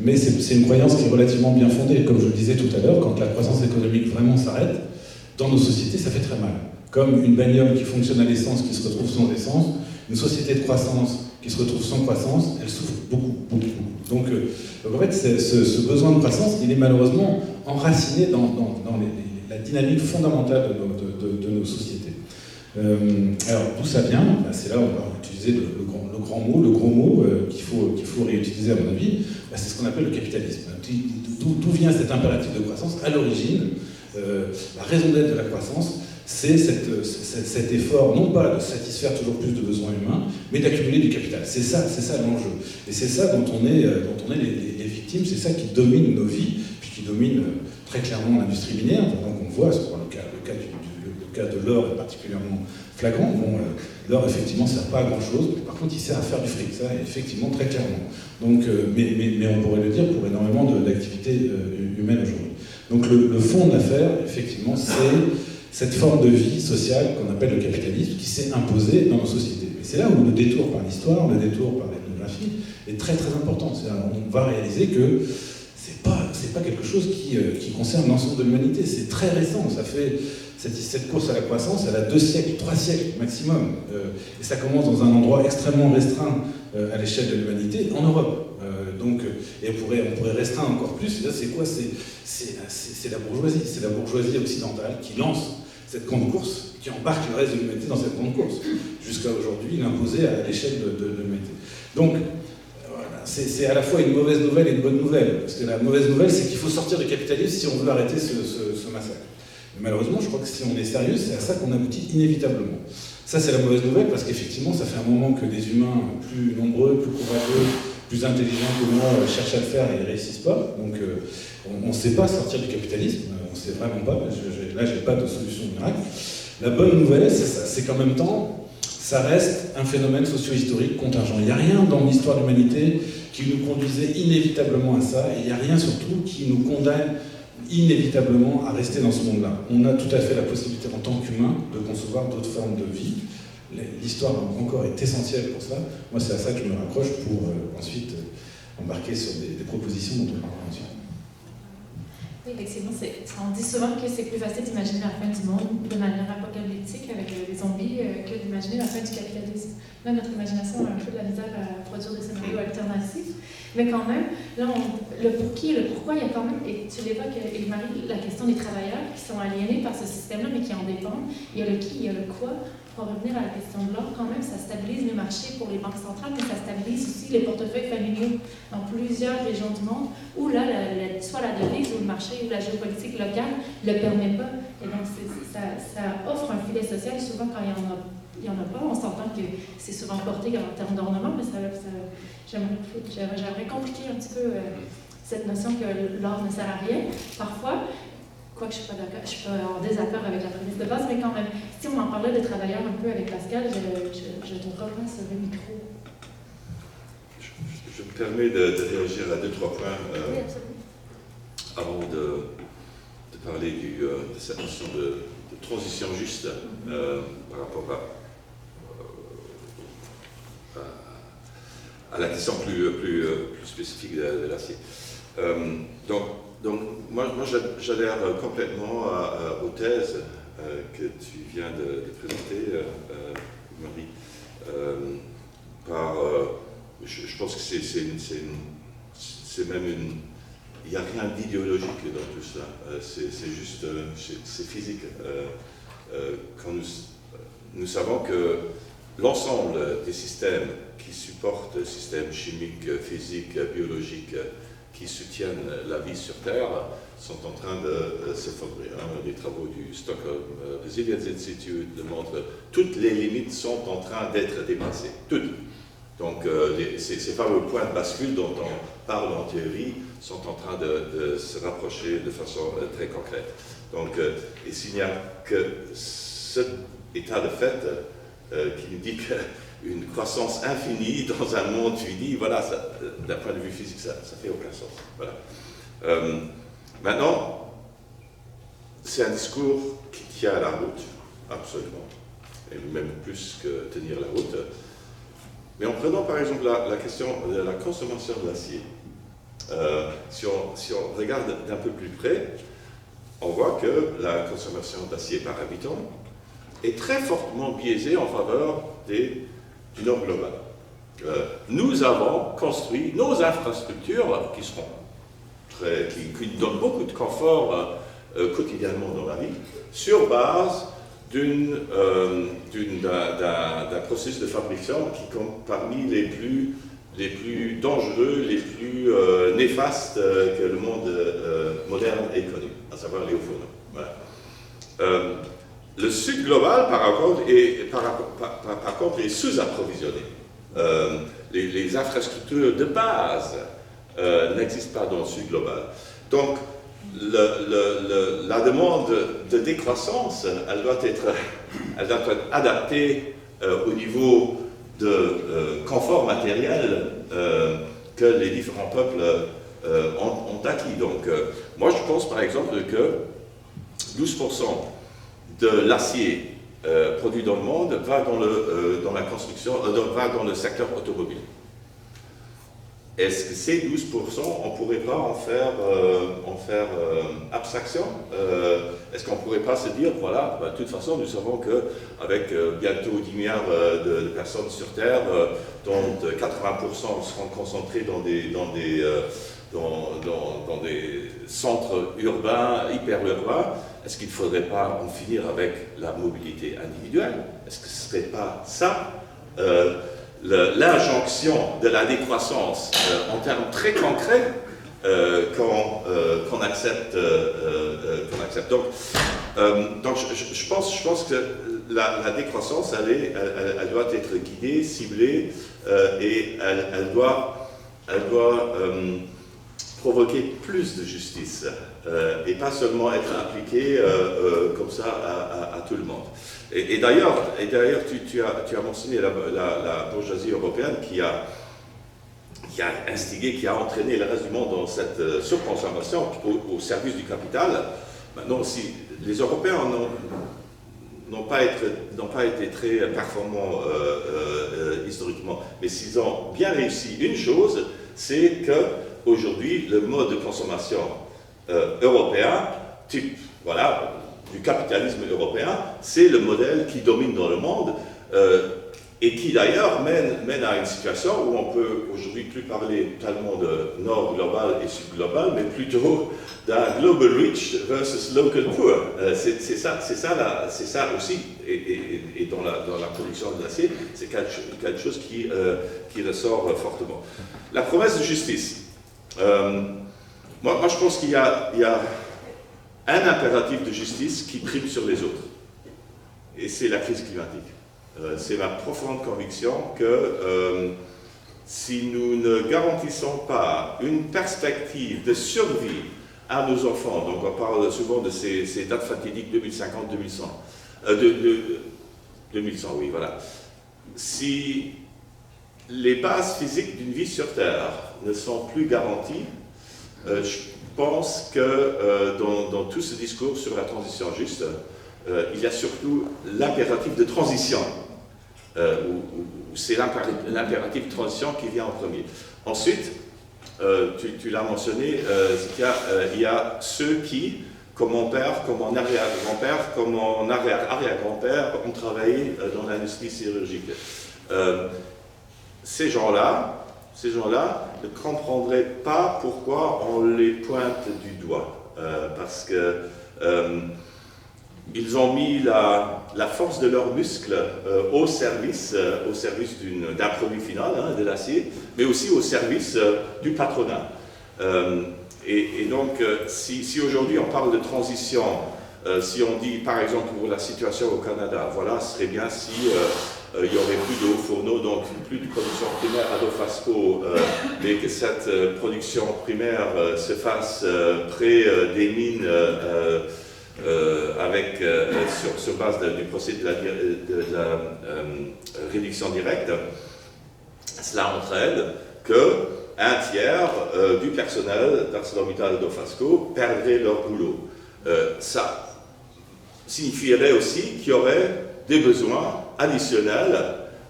mais c'est une croyance qui est relativement bien fondée. Comme je le disais tout à l'heure, quand la croissance économique vraiment s'arrête, dans nos sociétés, ça fait très mal. Comme une bagnole qui fonctionne à l'essence, qui se retrouve sans essence, une société de croissance qui se retrouve sans croissance, elle souffre beaucoup. Donc en fait, ce besoin de croissance, il est malheureusement enraciné dans la dynamique fondamentale de nos sociétés. Alors, d'où ça vient? C'est là où on va utiliser le grand mot, le gros mot qu'il faut réutiliser à mon avis, c'est ce qu'on appelle le capitalisme. D'où vient cet impératif de croissance? À l'origine, la raison d'être de la croissance, c'est cet effort, non pas de satisfaire toujours plus de besoins humains, mais d'accumuler du capital. C'est ça l'enjeu. Et c'est ça dont on est les victimes, c'est ça qui domine nos vies, puis qui domine très clairement l'industrie minière. Donc on voit, le cas de l'or est particulièrement flagrant. Bon, l'or, effectivement, ne sert pas à grand-chose, par contre, il sert à faire du fric, ça, effectivement, très clairement. Donc, mais on pourrait le dire pour énormément d'activités humaines aujourd'hui. Donc le fond de l'affaire, effectivement, c'est cette forme de vie sociale qu'on appelle le capitalisme qui s'est imposée dans nos sociétés. Et c'est là où le détour par l'histoire, le détour par l'ethnographie est très très important. On va réaliser que c'est pas quelque chose qui concerne l'ensemble de l'humanité. C'est très récent. Ça fait cette course à la croissance, elle a 2 siècles, 3 siècles maximum. Et ça commence dans un endroit extrêmement restreint à l'échelle de l'humanité, en Europe. Et on pourrait restreindre encore plus. C'est quoi? C'est la bourgeoisie. C'est la bourgeoisie occidentale qui lance cette grande course, qui embarque le reste de l'humanité dans cette grande course, jusqu'à aujourd'hui l'imposer à l'échelle de l'humanité. Donc, voilà, c'est à la fois une mauvaise nouvelle et une bonne nouvelle. Parce que la mauvaise nouvelle, c'est qu'il faut sortir du capitalisme si on veut arrêter ce massacre. Mais malheureusement, je crois que si on est sérieux, c'est à ça qu'on aboutit inévitablement. Ça, c'est la mauvaise nouvelle, parce qu'effectivement, ça fait un moment que des humains plus nombreux, plus courageux, plus intelligents que moi cherchent à le faire et ils ne réussissent pas. Donc, on ne sait pas sortir du capitalisme, on ne sait vraiment pas. Là, je n'ai pas de solution miracle. La bonne nouvelle, c'est ça, c'est qu'en même temps, ça reste un phénomène socio-historique contingent. Il n'y a rien dans l'histoire de l'humanité qui nous conduisait inévitablement à ça, et il n'y a rien surtout qui nous condamne inévitablement à rester dans ce monde-là. On a tout à fait la possibilité en tant qu'humain de concevoir d'autres formes de vie. L'histoire encore est essentielle pour ça. Moi, c'est à ça que je me raccroche pour ensuite embarquer sur des propositions dont on parlera ensuite. Oui, effectivement, on dit souvent que c'est plus facile d'imaginer la fin du monde de manière apocalyptique avec les zombies que d'imaginer la fin du capitalisme. Là, notre imagination a un peu de la misère à produire des scénarios alternatifs, mais quand même, là, le pour qui et le pourquoi, il y a quand même, et tu l'évoques, Marie, la question des travailleurs qui sont aliénés par ce système-là, mais qui en dépendent. Il y a le qui, il y a le quoi. Pour revenir à la question de l'or, quand même, ça stabilise les marchés pour les banques centrales, mais ça stabilise aussi les portefeuilles familiaux dans plusieurs régions du monde où là, soit la devise ou le marché ou la géopolitique locale ne le permet pas. Et donc, ça offre un filet social souvent quand il y en a pas. On s'entend que c'est souvent porté en termes d'ornement, mais j'aimerais compliquer un petit peu cette notion que l'or ne sert à rien. Parfois, quoique je suis pas en désaccord avec la prémisse de base, mais quand même, si on en parlait de travailleurs un peu avec Pascal, je te reprends sur le micro. Je me permets de réagir à 2-3 points Oui, avant de parler de cette notion de transition juste par rapport à la question plus spécifique de l'acier. Donc moi j'adhère complètement aux thèses que tu viens de présenter, Marie. Je pense que c'est même il n'y a rien d'idéologique dans tout ça. C'est juste, c'est physique. Quand nous savons que l'ensemble des systèmes qui supportent le système chimique, physique, biologique, qui soutiennent la vie sur Terre sont en train de s'effondrer. Les travaux du Stockholm Resilience Institute le montrent. Toutes les limites sont en train d'être dépassées. Toutes. Donc, ces fameux points de bascule dont on parle en théorie sont en train de se rapprocher de façon très concrète. Donc, et s'il n'y a que cet état de fait qui nous dit qu'une croissance infinie dans un monde fini, voilà, d'un point de vue physique, ça ne fait aucun sens. Voilà. Maintenant, c'est un discours qui tient à la route, absolument, et même plus que tenir la route. Mais en prenant par exemple la question de la consommation de l'acier, si on regarde d'un peu plus près, on voit que la consommation d'acier par habitant est très fortement biaisée en faveur du nord global. Nous avons construit nos infrastructures qui donnent beaucoup de confort quotidiennement dans la vie, sur base d'un processus de fabrication qui compte parmi les plus dangereux, les plus néfastes que le monde moderne ait connu, à savoir les hauts fourneaux. Voilà. Le Sud global, par contre, est sous-approvisionné. Les infrastructures de base n'existent pas dans le Sud global. Donc, la demande de décroissance, elle doit être adaptée au niveau de confort matériel que les différents peuples ont acquis. Donc, moi, je pense par exemple que 12% de l'acier produit dans le monde va dans la construction, va dans le secteur automobile. Est-ce que ces 12%, on ne pourrait pas en faire abstraction? Est-ce qu'on ne pourrait pas se dire, voilà, de toute façon, nous savons qu'avec bientôt 10 milliards de personnes sur Terre, dont 80% seront concentrés dans des centres urbains, hyper urbains, est-ce qu'il ne faudrait pas en finir avec la mobilité individuelle? Est-ce que ce ne serait pas ça l'injonction de la décroissance en termes très concrets qu'on accepte? Donc je pense que la décroissance, elle doit être guidée, ciblée, et elle doit provoquer plus de justice et pas seulement être appliquée comme ça à tout le monde. Et d'ailleurs, tu as mentionné la bourgeoisie européenne qui a instigé, qui a entraîné le reste du monde dans cette surconsommation au service du capital. Maintenant, si les Européens n'ont pas été très performants historiquement, mais s'ils ont bien réussi une chose, c'est qu'aujourd'hui, le mode de consommation européen, type, voilà, du capitalisme européen, c'est le modèle qui domine dans le monde et qui d'ailleurs mène à une situation où on peut aujourd'hui plus parler tellement de nord global et sud global, mais plutôt d'un global rich versus local poor. C'est ça aussi, et dans la production de l'acier, c'est quelque chose qui ressort fortement. La promesse de justice. Moi, je pense qu'il y a un impératif de justice qui prime sur les autres, et c'est la crise climatique. C'est ma profonde conviction que si nous ne garantissons pas une perspective de survie à nos enfants, donc on parle souvent de ces dates fatidiques 2050-2100, 2100, oui, voilà. Si les bases physiques d'une vie sur Terre ne sont plus garanties, je pense que dans tout ce discours sur la transition juste, il y a surtout l'impératif de transition, où c'est l'impératif de transition qui vient en premier. Ensuite, tu l'as mentionné, il y a ceux qui, comme mon père, comme mon arrière-grand-père, comme mon arrière-arrière-grand-père, ont travaillé dans l'industrie sidérurgique. Ces gens-là ne comprendraient pas pourquoi on les pointe du doigt, parce que ils ont mis la force de leurs muscles au service d'un produit final, de l'acier, mais aussi au service du patronat. Et donc, si aujourd'hui on parle de transition, si on dit par exemple pour la situation au Canada, voilà, ce serait bien si il n'y aurait plus de hauts fourneaux, donc plus de production primaire à Dofasco, mais que cette production primaire se fasse près des mines sur base du procédé de la réduction directe. Cela entraîne qu'un tiers du personnel d'ArcelorMittal et Dofasco perdrait leur boulot. Ça signifierait aussi qu'il y aurait des besoins additionnels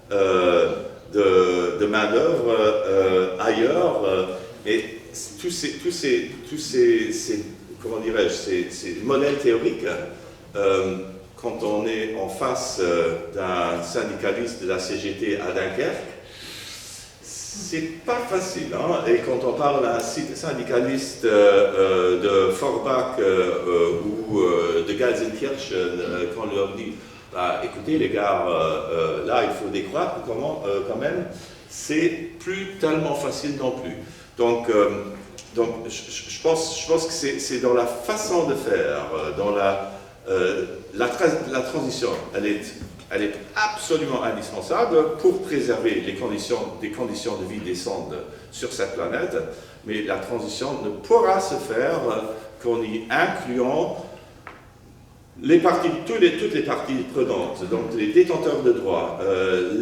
de main-d'œuvre ailleurs, et tous ces comment dirais-je, ces modèles théoriques, quand on est en face d'un syndicaliste de la CGT à Dunkerque, c'est pas facile, hein? Et quand on parle à un syndicaliste de Forbach ou de Gelsenkirchen, quand on leur dit bah, écoutez les gars, là il faut décroître quand même, c'est plus tellement facile non plus. Donc je pense que c'est dans la façon de faire, dans la transition, elle est absolument indispensable pour préserver des conditions de vie décentes sur cette planète, mais la transition ne pourra se faire qu'en y incluant toutes les parties prenantes, donc les détenteurs de droits,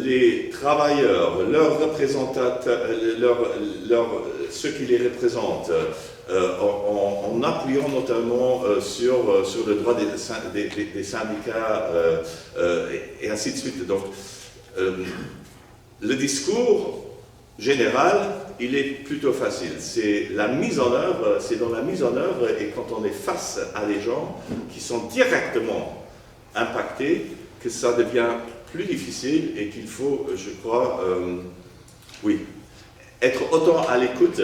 les travailleurs, leurs représentants, ceux qui les représentent, en appuyant notamment sur le droit des syndicats et ainsi de suite. Donc, le discours général, il est plutôt facile. C'est dans la mise en œuvre et quand on est face à des gens qui sont directement impactés que ça devient plus difficile et qu'il faut, je crois, être autant à l'écoute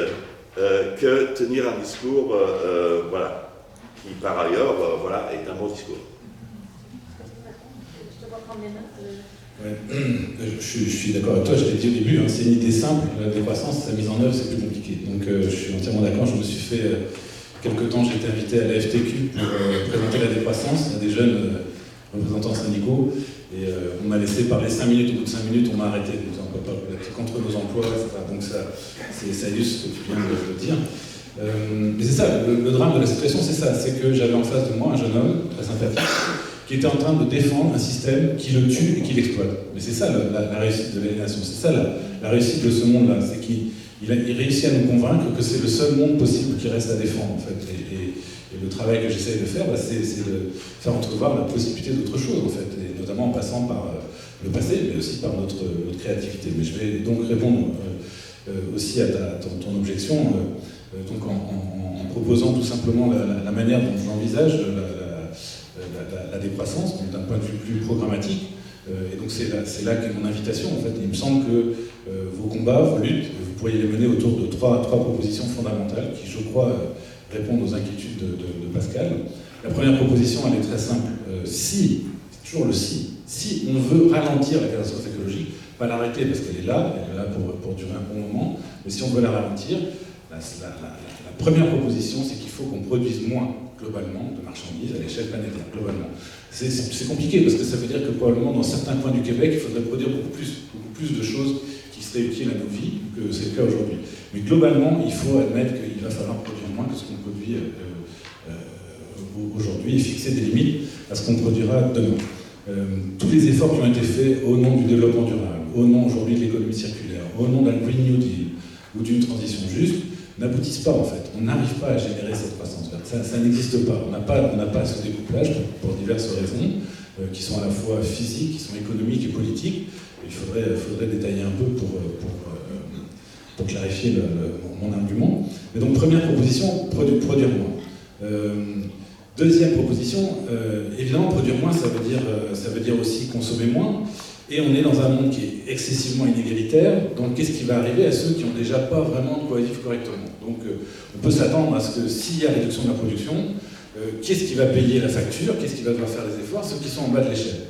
que tenir un discours qui par ailleurs est un bon discours. Je te vois prendre les notes. Ouais. Je suis d'accord avec toi, je l'ai dit au début, hein, c'est une idée simple, la décroissance, sa mise en œuvre c'est plus compliqué. Donc je suis entièrement d'accord, je me suis fait, quelque temps j'ai été invité à la FTQ pour présenter la décroissance, il y a des jeunes représentants syndicaux, et on m'a laissé parler 5 minutes, au bout de 5 minutes on m'a arrêté, on ne peut pas être contre nos emplois, etc. Donc ça illustre ce que tu viens de dire. Mais c'est ça, le drame de la situation c'est ça, c'est que j'avais en face de moi un jeune homme très sympathique, qui était en train de défendre un système qui le tue et qui l'exploite. Mais c'est ça la réussite de l'aliénation, c'est ça la réussite de ce monde-là, c'est qu'il réussit à nous convaincre que c'est le seul monde possible qui reste à défendre, en fait. Et le travail que j'essaie de faire, c'est de faire entrevoir la possibilité d'autre chose, en fait, et notamment en passant par le passé, mais aussi par notre créativité. Mais je vais donc répondre aussi à ton objection, donc en proposant tout simplement la manière dont j'envisage la décroissance, d'un point de vue plus programmatique. Et donc c'est là qu'est mon invitation. En fait, il me semble que vos combats, vos luttes, vous pourriez les mener autour de trois propositions fondamentales qui, je crois, répondent aux inquiétudes de Pascal. La première proposition, elle est très simple. C'est toujours le si on veut ralentir la catastrophe écologique, pas l'arrêter parce qu'elle est là pour durer un bon moment, mais si on veut la ralentir, la première proposition, c'est qu'il faut qu'on produise moins globalement de marchandises à l'échelle planétaire, globalement. C'est compliqué parce que ça veut dire que probablement dans certains coins du Québec, il faudrait produire beaucoup plus de choses qui seraient utiles à nos vies que c'est le cas aujourd'hui. Mais globalement, il faut admettre qu'il va falloir produire moins que ce qu'on produit aujourd'hui et fixer des limites à ce qu'on produira demain. Tous les efforts qui ont été faits au nom du développement durable, au nom aujourd'hui de l'économie circulaire, au nom d'un Green New Deal ou d'une transition juste, n'aboutissent pas en fait. On n'arrive pas à générer cette croissance verte. Ça n'existe pas. On n'a pas ce découplage pour diverses raisons qui sont à la fois physiques, qui sont économiques et politiques. Il faudrait détailler un peu pour clarifier mon argument. Et donc première proposition, produire moins. Deuxième proposition, évidemment produire moins, ça veut dire aussi consommer moins. Et on est dans un monde qui est excessivement inégalitaire, donc qu'est-ce qui va arriver à ceux qui n'ont déjà pas vraiment de quoi vivre correctement? Donc on peut s'attendre à ce que s'il y a réduction de la production, qu'est-ce qui va payer la facture? Qu'est-ce qui va devoir faire les efforts? Ceux qui sont en bas de l'échelle.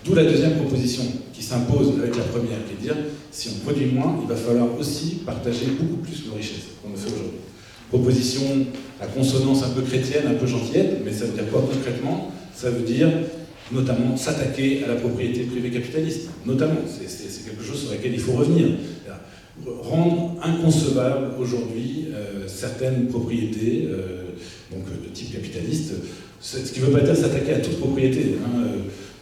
D'où la deuxième proposition qui s'impose avec la première, qui est de dire si on produit moins, il va falloir aussi partager beaucoup plus nos richesses qu'on le fait aujourd'hui. Proposition à consonance un peu chrétienne, un peu gentillette, mais ça veut dire quoi concrètement? Ça veut dire notamment s'attaquer à la propriété privée capitaliste. Notamment, c'est quelque chose sur laquelle il faut revenir. Rendre inconcevable aujourd'hui certaines propriétés donc de type capitaliste, ce qui ne veut pas dire s'attaquer à toute propriété.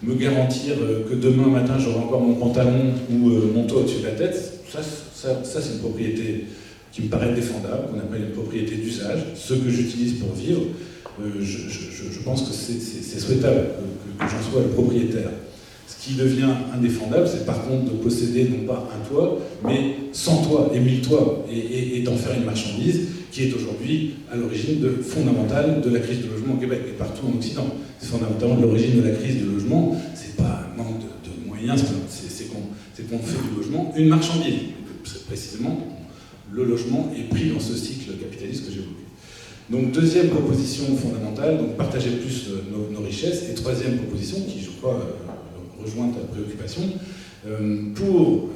Me garantir que demain matin j'aurai encore mon pantalon ou mon toit au-dessus de la tête, ça c'est une propriété qui me paraît défendable, qu'on appelle une propriété d'usage, ce que j'utilise pour vivre. Je pense que c'est souhaitable que j'en sois le propriétaire. Ce qui devient indéfendable, c'est par contre de posséder non pas un toit, mais 100 toits et 1000 toits, et d'en faire une marchandise qui est aujourd'hui à l'origine fondamentale de la crise du logement au Québec et partout en Occident. C'est fondamentalement de l'origine de la crise du logement, c'est pas un manque de moyens, c'est qu'on fait du logement une marchandise. précisément, le logement est pris dans ce cycle capitaliste que j'évoquais. Donc deuxième proposition fondamentale, donc partager plus nos richesses, et troisième proposition, qui je crois rejoint ta préoccupation, pour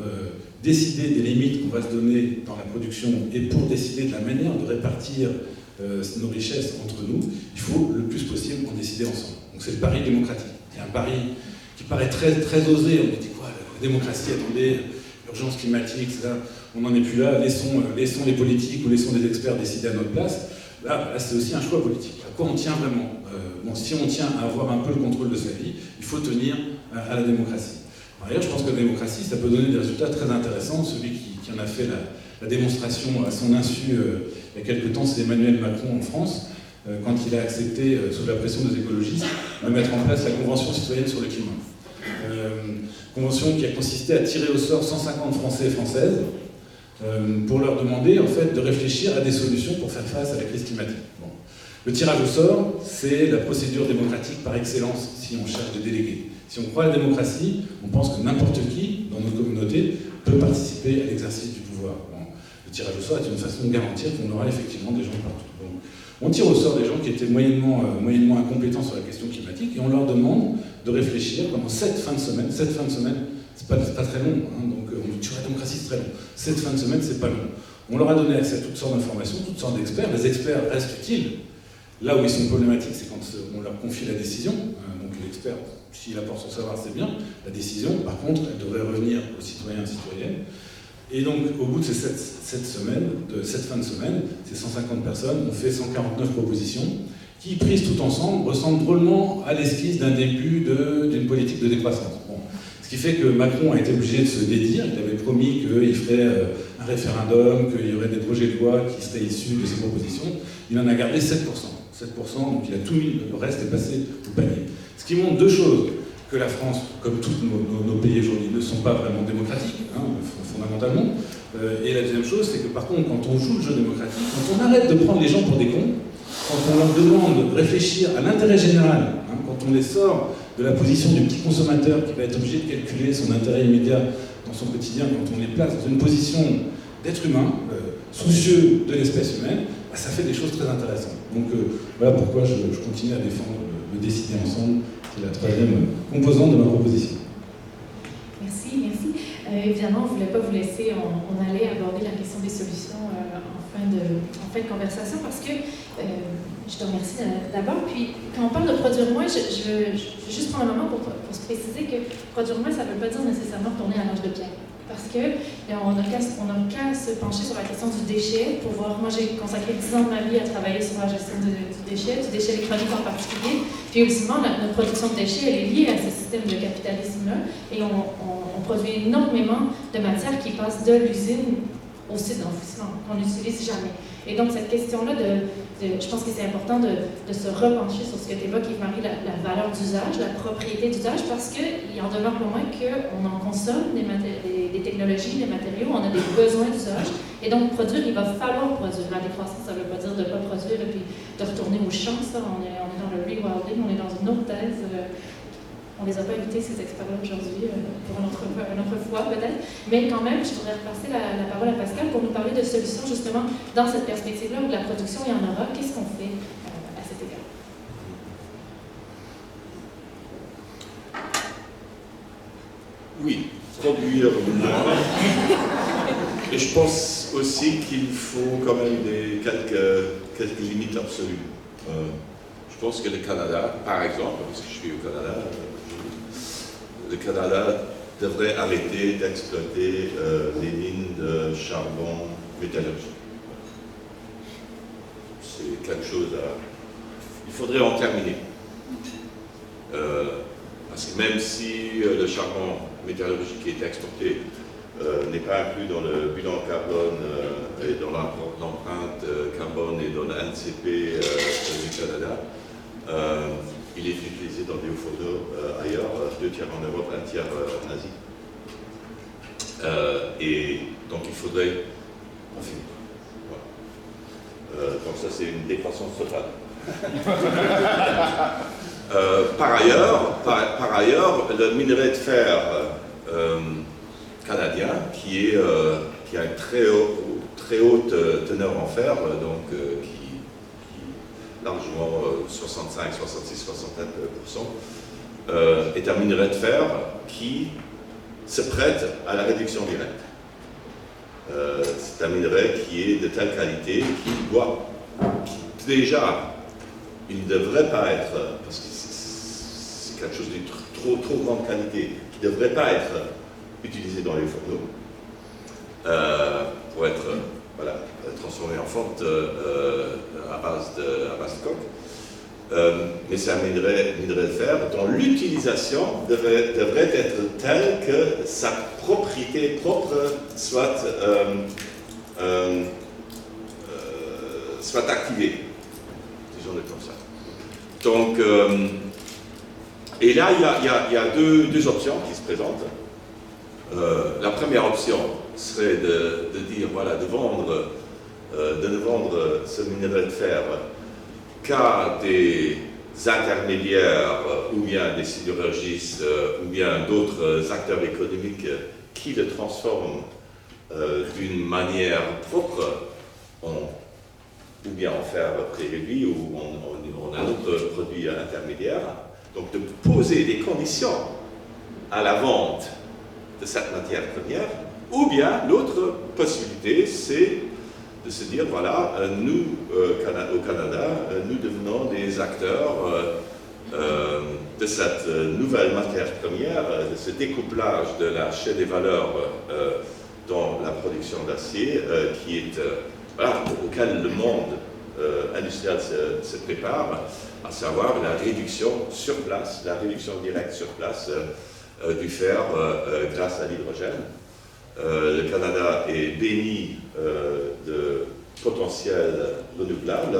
décider des limites qu'on va se donner dans la production et pour décider de la manière de répartir nos richesses entre nous, il faut le plus possible en décider ensemble. Donc c'est le pari démocratique. Il y a un pari qui paraît très, très osé. On dit quoi, la démocratie, attendez, urgence climatique, etc. On n'en est plus là, laissons les politiques ou laissons les experts décider à notre place. Là c'est aussi un choix politique. À quoi on tient vraiment? Si on tient à avoir un peu le contrôle de sa vie, il faut tenir à la démocratie. Par ailleurs, je pense que la démocratie, ça peut donner des résultats très intéressants. Celui qui en a fait la démonstration à son insu il y a quelque temps, c'est Emmanuel Macron en France, quand il a accepté, sous la pression des écologistes, de mettre en place la Convention citoyenne sur le climat. Convention qui a consisté à tirer au sort 150 Français et Françaises pour leur demander en fait, de réfléchir à des solutions pour faire face à la crise climatique. Bon. Le tirage au sort, c'est la procédure démocratique par excellence si on cherche des délégués. Si on croit à la démocratie, on pense que n'importe qui, dans notre communauté, peut participer à l'exercice du pouvoir. Bon. Le tirage au sort est une façon de garantir qu'on aura effectivement des gens partout. Bon. On tire au sort des gens qui étaient moyennement incompétents sur la question climatique et on leur demande de réfléchir pendant 7 fins de semaine. 7 fins de semaine, c'est pas très long, hein, donc on dit la démocratie c'est très long. 7 fins de semaine, c'est pas long. On leur a donné accès à toutes sortes d'informations, toutes sortes d'experts. Les experts restent utiles. Là où ils sont problématiques, c'est quand on leur confie la décision. Donc l'expert, s'il apporte son savoir, c'est bien. La décision, par contre, elle devrait revenir aux citoyens et citoyennes. Et donc, au bout de ces 7 fins de semaine, ces 150 personnes ont fait 149 propositions qui, prises tout ensemble, ressemblent drôlement à l'esquisse d'un début d'une politique de décroissance. Bon. Ce qui fait que Macron a été obligé de se dédire. Il avait promis qu'il ferait un référendum, qu'il y aurait des projets de loi qui seraient issus de ces propositions. Il en a gardé 7%. 7%, donc il a tout mis, le reste est passé au panier. Ce qui montre deux choses, que la France, comme tous nos pays aujourd'hui, ne sont pas vraiment démocratiques, hein, fondamentalement. Et la deuxième chose, c'est que par contre, quand on joue le jeu démocratique, quand on arrête de prendre les gens pour des cons, quand on leur demande de réfléchir à l'intérêt général, hein, quand on les sort de la position du petit consommateur qui va être obligé de calculer son intérêt immédiat dans son quotidien, quand on les place dans une position d'être humain, soucieux de l'espèce humaine, bah, ça fait des choses très intéressantes. Donc voilà pourquoi je continue à défendre le décider ensemble, qui est la troisième composante de ma proposition. Merci, merci. Évidemment, on ne voulait pas vous laisser, on allait aborder la question des solutions en fin de conversation parce que je te remercie d'abord. Puis, quand on parle de produire moins, je veux juste prendre un moment pour se préciser que produire moins, ça ne veut pas dire nécessairement retourner à l'âge de pierre. Parce qu'on n'a qu'à se pencher sur la question du déchet pour voir. Moi, j'ai consacré 10 ans de ma vie à travailler sur la gestion du déchet électronique en particulier. Puis, ultimement, notre production de déchets, elle est liée à ce système de capitalisme-là. Et on produit énormément de matière qui passe de l'usine au site d'enfouissement, qu'on n'utilise jamais. Et donc, cette question-là, je pense que c'est important de se repencher sur ce que tu évoques, Yves-Marie, la valeur d'usage, la propriété d'usage, parce qu'il en demeure pour moi qu'on en consomme des technologies, des matériaux, on a des besoins d'usage. Et donc, produire, il va falloir produire. La décroissance, ça ne veut pas dire de ne pas produire et puis de retourner au champ, ça. On est dans le rewilding, on est dans une autre thèse. On ne les a pas évités, ces experts-là, aujourd'hui, pour une autre fois, peut-être. Mais quand même, je voudrais repasser la parole à Pascal pour nous parler de solutions, justement, dans cette perspective-là où de la production, il y en aura. Qu'est-ce qu'on fait à cet égard? Oui, produire moins. Et je pense aussi qu'il faut quand même quelques limites absolues. Je pense que le Canada, par exemple, parce que je suis au Canada, le Canada devrait arrêter d'exploiter les mines de charbon métallurgique. C'est quelque chose à... Il faudrait en terminer. Parce que même si le charbon métallurgique qui est exporté n'est pas inclus dans le bilan carbone et dans l'empreinte carbone et dans le NCP du Canada, il est utilisé dans des biofourneaux ailleurs, 2 tiers en Europe, 1 tiers en Asie. Et donc il faudrait en finir. Voilà. Donc ça c'est une décroissance totale. Par ailleurs, le minerai de fer canadien, qui est qui a une très haute teneur en fer, donc qui largement 65, 66, 67%, est un minerai de fer qui se prête à la réduction directe. C'est un minerai qui est de telle qualité qu'il doit, déjà, il ne devrait pas être, parce que c'est quelque chose de trop grande qualité, qui ne devrait pas être utilisé dans les fourneaux pour être transformé en fonte à base de coke. Mais c'est un minerai de fer dont l'utilisation devrait être telle que sa propriété propre soit activée, disons-le comme ça. Donc, et là, il y a deux options qui se présentent. La première option serait de dire, voilà, de ne vendre ce minerai de fer qu'à des intermédiaires ou bien des sidérurgistes ou bien d'autres acteurs économiques qui le transforment d'une manière propre ou bien en fer pré-réduit ou en un autre produit intermédiaire. Donc de poser des conditions à la vente de cette matière première, ou bien l'autre possibilité, c'est de se dire, voilà, nous, au Canada, nous devenons des acteurs de cette nouvelle matière première, de ce découplage de la chaîne des valeurs dans la production d'acier, qui est, auquel le monde industriel se prépare, à savoir la réduction sur place, la réduction directe sur place du fer grâce à l'hydrogène. Le Canada est béni de potentiel renouvelable.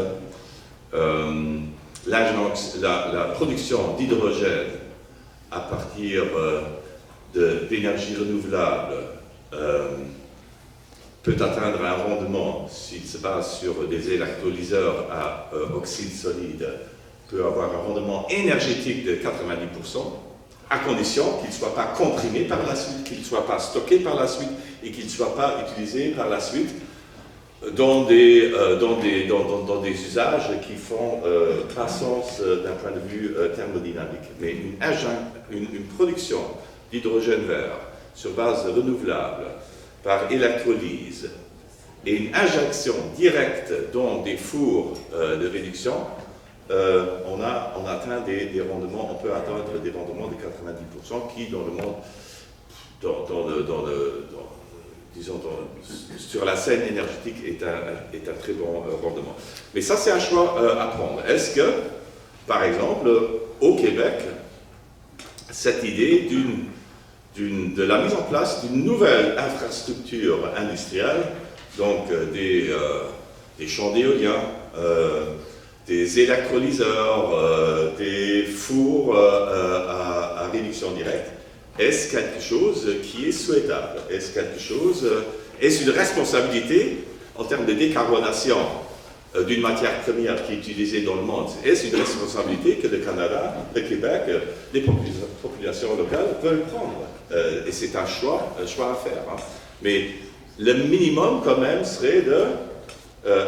La production d'hydrogène à partir d'énergie renouvelable peut atteindre un rendement, s'il se base sur des électrolyseurs à oxyde solide, peut avoir un rendement énergétique de 90%, à condition qu'il ne soit pas comprimé par la suite, qu'il ne soit pas stocké par la suite et qu'il ne soit pas utilisé par la suite dans des usages qui font pas sens d'un point de vue thermodynamique. Mais une production d'hydrogène vert sur base renouvelable par électrolyse et une injection directe dans des fours de réduction, on atteint des rendements, on peut atteindre des rendements de 90% qui, dans le monde, disons, sur la scène énergétique, est un très bon rendement. Mais ça, c'est un choix à prendre. Est-ce que, par exemple, au Québec, cette idée de la mise en place d'une nouvelle infrastructure industrielle, donc des champs d'éolien, des électrolyseurs, des fours à réduction directe, est-ce quelque chose qui est souhaitable? Est-ce une responsabilité en termes de décarbonation d'une matière première qui est utilisée dans le monde? Est-ce une responsabilité que le Canada, le Québec, les populations locales veulent prendre? Et c'est un choix à faire. Hein. Mais le minimum quand même serait de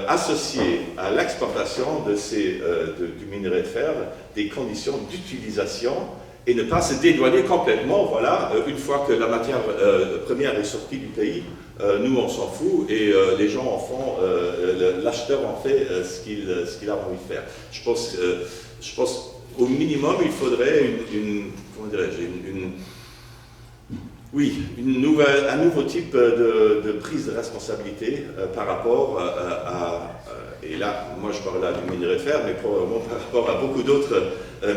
associer à l'exportation du minerai de fer des conditions d'utilisation et ne pas se dédouaner complètement, voilà, une fois que la matière première est sortie du pays, nous on s'en fout et les gens en font, l'acheteur en fait ce qu'il a envie de faire. Je pense au minimum il faudrait un nouveau type de prise de responsabilité par rapport et là, moi je parle là du minerai de fer, mais probablement par rapport à beaucoup d'autres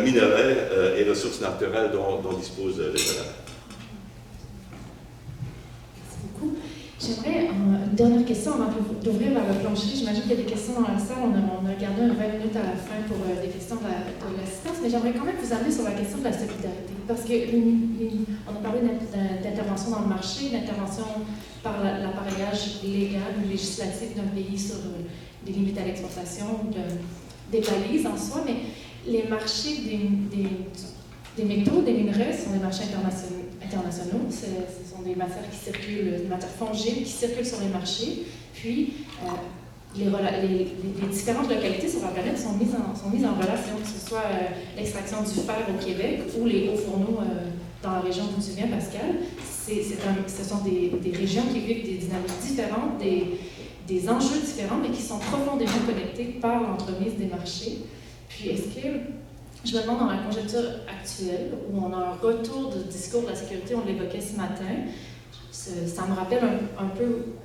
minerais et ressources naturelles dont dispose le Canada. Merci beaucoup. J'aimerais une dernière question avant d'ouvrir vers le plancher. J'imagine qu'il y a des questions dans la salle. On a gardé 20 minutes à la fin pour des questions de l'assistance, mais j'aimerais quand même vous amener sur la question de la solidarité. Parce qu'on a parlé d'intervention dans le marché, d'intervention par l'appareillage légal ou législatif d'un pays sur des limites à l'exportation, des balises en soi, mais les marchés des métaux, des minerais sont des marchés internationaux. Ce sont des matières qui circulent, des matières fongibles qui circulent sur les marchés. Puis, les différentes localités sur la planète sont mises en relation, que ce soit l'extraction du fer au Québec ou les hauts fourneaux dans la région d'où tu viens, Pascal. Ce sont des régions qui vivent des dynamiques différentes, des enjeux différents, mais qui sont profondément connectés par l'entremise des marchés. Puis, je me demande, dans la conjoncture actuelle, où on a un retour du discours de la sécurité, on l'évoquait ce matin, ça me rappelle un peu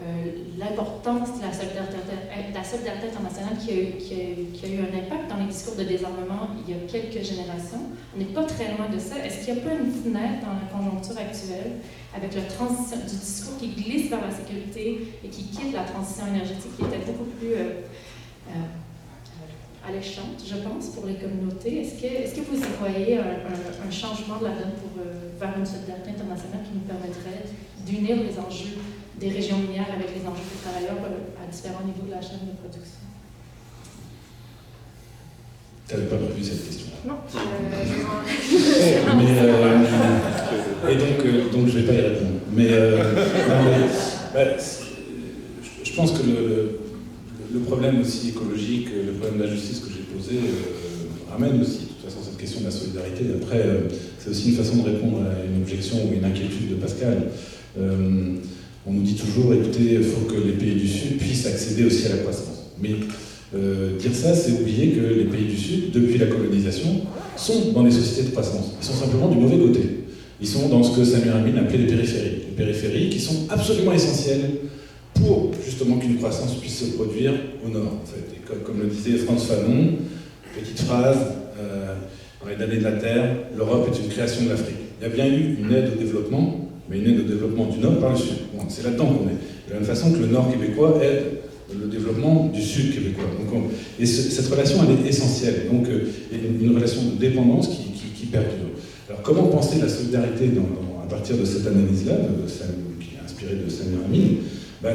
l'importance de la solidarité internationale qui a eu un impact dans les discours de désarmement il y a quelques générations. On n'est pas très loin de ça. Est-ce qu'il n'y a pas une fenêtre dans la conjoncture actuelle avec la transition du discours qui glisse vers la sécurité et qui quitte la transition énergétique qui était beaucoup plus alléchante, je pense, pour les communautés? Est-ce que vous y voyez un changement de la donne vers une solidarité internationale qui nous permettrait d'unir les enjeux des régions minières avec les enjeux des travailleurs à différents niveaux de la chaîne de production? Tu n'avais pas prévu cette question-là? Non. Et donc je ne vais pas y répondre. Mais je pense que le problème aussi écologique, le problème de la justice que j'ai posé ramène aussi, de toute façon, cette question de la solidarité. Après, c'est aussi une façon de répondre à une objection ou une inquiétude de Pascal. On nous dit toujours, écoutez, il faut que les pays du Sud puissent accéder aussi à la croissance. Mais dire ça, c'est oublier que les pays du Sud, depuis la colonisation, sont dans des sociétés de croissance. Ils sont simplement du mauvais côté. Ils sont dans ce que Samir Amin appelait les périphéries. Les périphéries qui sont absolument essentielles pour justement qu'une croissance puisse se produire au nord. En fait. Et comme le disait Frantz Fanon, petite phrase, dans les damnés de la Terre, l'Europe est une création de l'Afrique. Il y a bien eu une aide au développement, mais une aide au développement du nord par le sud. Bon, c'est là-dedans qu'on est. De la même façon que le nord québécois aide le développement du sud québécois. Et cette relation, elle est essentielle. Donc, une relation de dépendance qui perdure. Alors, comment penser la solidarité à partir de cette analyse-là, qui est inspirée de Samir Amin?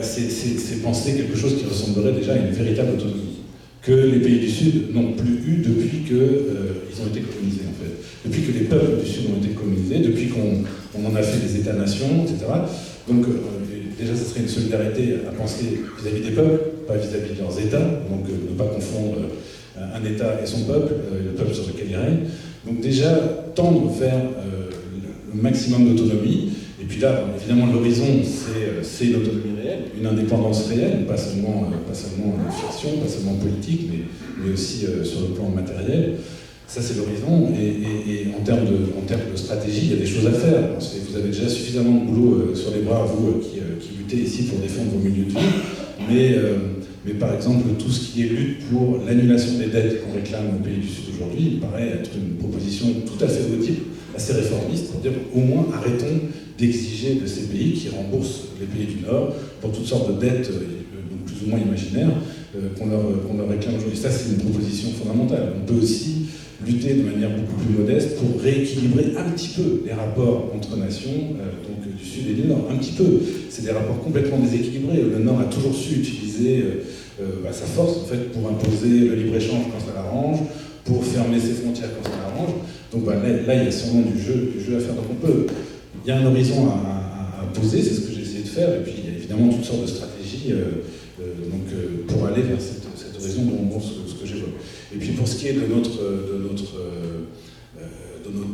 C'est penser quelque chose qui ressemblerait déjà à une véritable autonomie, que les pays du Sud n'ont plus eu depuis qu'ils ont été colonisés, en fait. Depuis que les peuples du Sud ont été colonisés, depuis qu'on en a fait des États-nations, etc. Donc, déjà, ce serait une solidarité à penser vis-à-vis des peuples, pas vis-à-vis de leurs États, donc ne pas confondre un État et son peuple, le peuple sur lequel il règne. Donc déjà, tendre vers le maximum d'autonomie. Et puis là, évidemment, l'horizon, c'est une autonomie réelle, une indépendance réelle, pas seulement en fiction, pas seulement politique, mais aussi sur le plan matériel. Ça, c'est l'horizon. Et en termes de stratégie, il y a des choses à faire. Vous avez déjà suffisamment de boulot sur les bras, vous, qui luttez ici pour défendre vos milieux de vie. Mais par exemple, tout ce qui est lutte pour l'annulation des dettes qu'on réclame au pays du Sud aujourd'hui, il paraît être une proposition tout à fait audible, assez réformiste, pour dire au moins arrêtons d'exiger de ces pays qui remboursent les pays du Nord pour toutes sortes de dettes plus ou moins imaginaires qu'on leur réclame aujourd'hui. Ça, c'est une proposition fondamentale. On peut aussi lutter de manière beaucoup plus modeste pour rééquilibrer un petit peu les rapports entre nations, donc du Sud et du Nord. Un petit peu. C'est des rapports complètement déséquilibrés. Le Nord a toujours su utiliser sa force en fait, pour imposer le libre-échange quand ça l'arrange, pour fermer ses frontières quand ça l'arrange. Donc là, il y a sûrement du jeu à faire. Donc il y a un horizon à poser, c'est ce que j'ai essayé de faire, et puis il y a évidemment toutes sortes de stratégies pour aller vers cet horizon dont ce que j'évoque. Et puis pour ce qui est de notre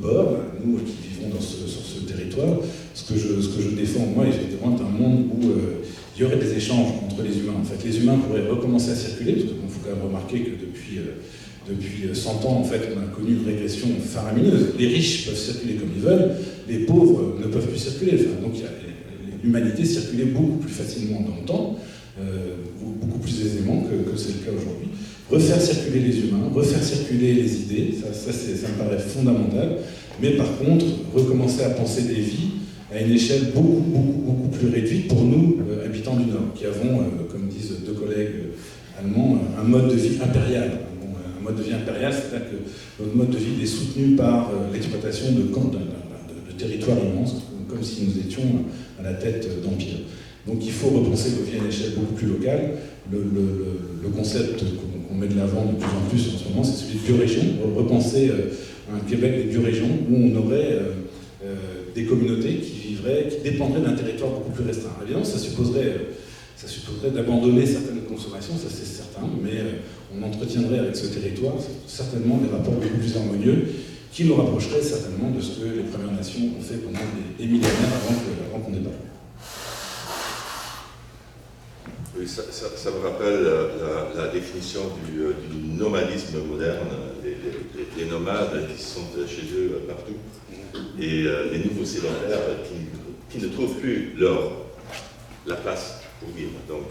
bord, nous qui vivons sur ce territoire, ce que je défends, moi, effectivement, est un monde où il y aurait des échanges entre les humains. En fait, les humains pourraient recommencer à circuler, parce qu'il faut quand même remarquer que depuis 100 ans, en fait, on a connu une régression faramineuse. Les riches peuvent circuler comme ils veulent, les pauvres ne peuvent plus circuler. Enfin, donc l'humanité circulait beaucoup plus facilement dans le temps, beaucoup plus aisément que c'est le cas aujourd'hui. Refaire circuler les humains, refaire circuler les idées, ça me paraît fondamental. Mais par contre, recommencer à penser des vies à une échelle beaucoup plus réduite pour nous, habitants du Nord, qui avons, comme disent deux collègues allemands, un mode de vie impérial. Un mode de vie impérial, c'est-à-dire que notre mode de vie est soutenu par l'exploitation de territoires immenses, comme si nous étions à la tête d'empires. Donc il faut repenser le vie à une échelle beaucoup plus locale. Le concept qu'on met de l'avant de plus en plus en ce moment, c'est celui de biorégion. Repenser un Québec des biorégions où on aurait des communautés qui dépendraient d'un territoire beaucoup plus restreint. Évidemment, ça supposerait d'abandonner certaines consommations, ça c'est certain, mais on entretiendrait avec ce territoire certainement des rapports beaucoup plus harmonieux qui nous rapprocheraient certainement de ce que les Premières Nations ont fait pendant des millénaires avant qu'on débarque. Oui, ça me rappelle la définition du nomadisme moderne, les nomades qui sont chez eux partout, et les nouveaux sédentaires qui ne trouvent plus la place pour vivre. Donc,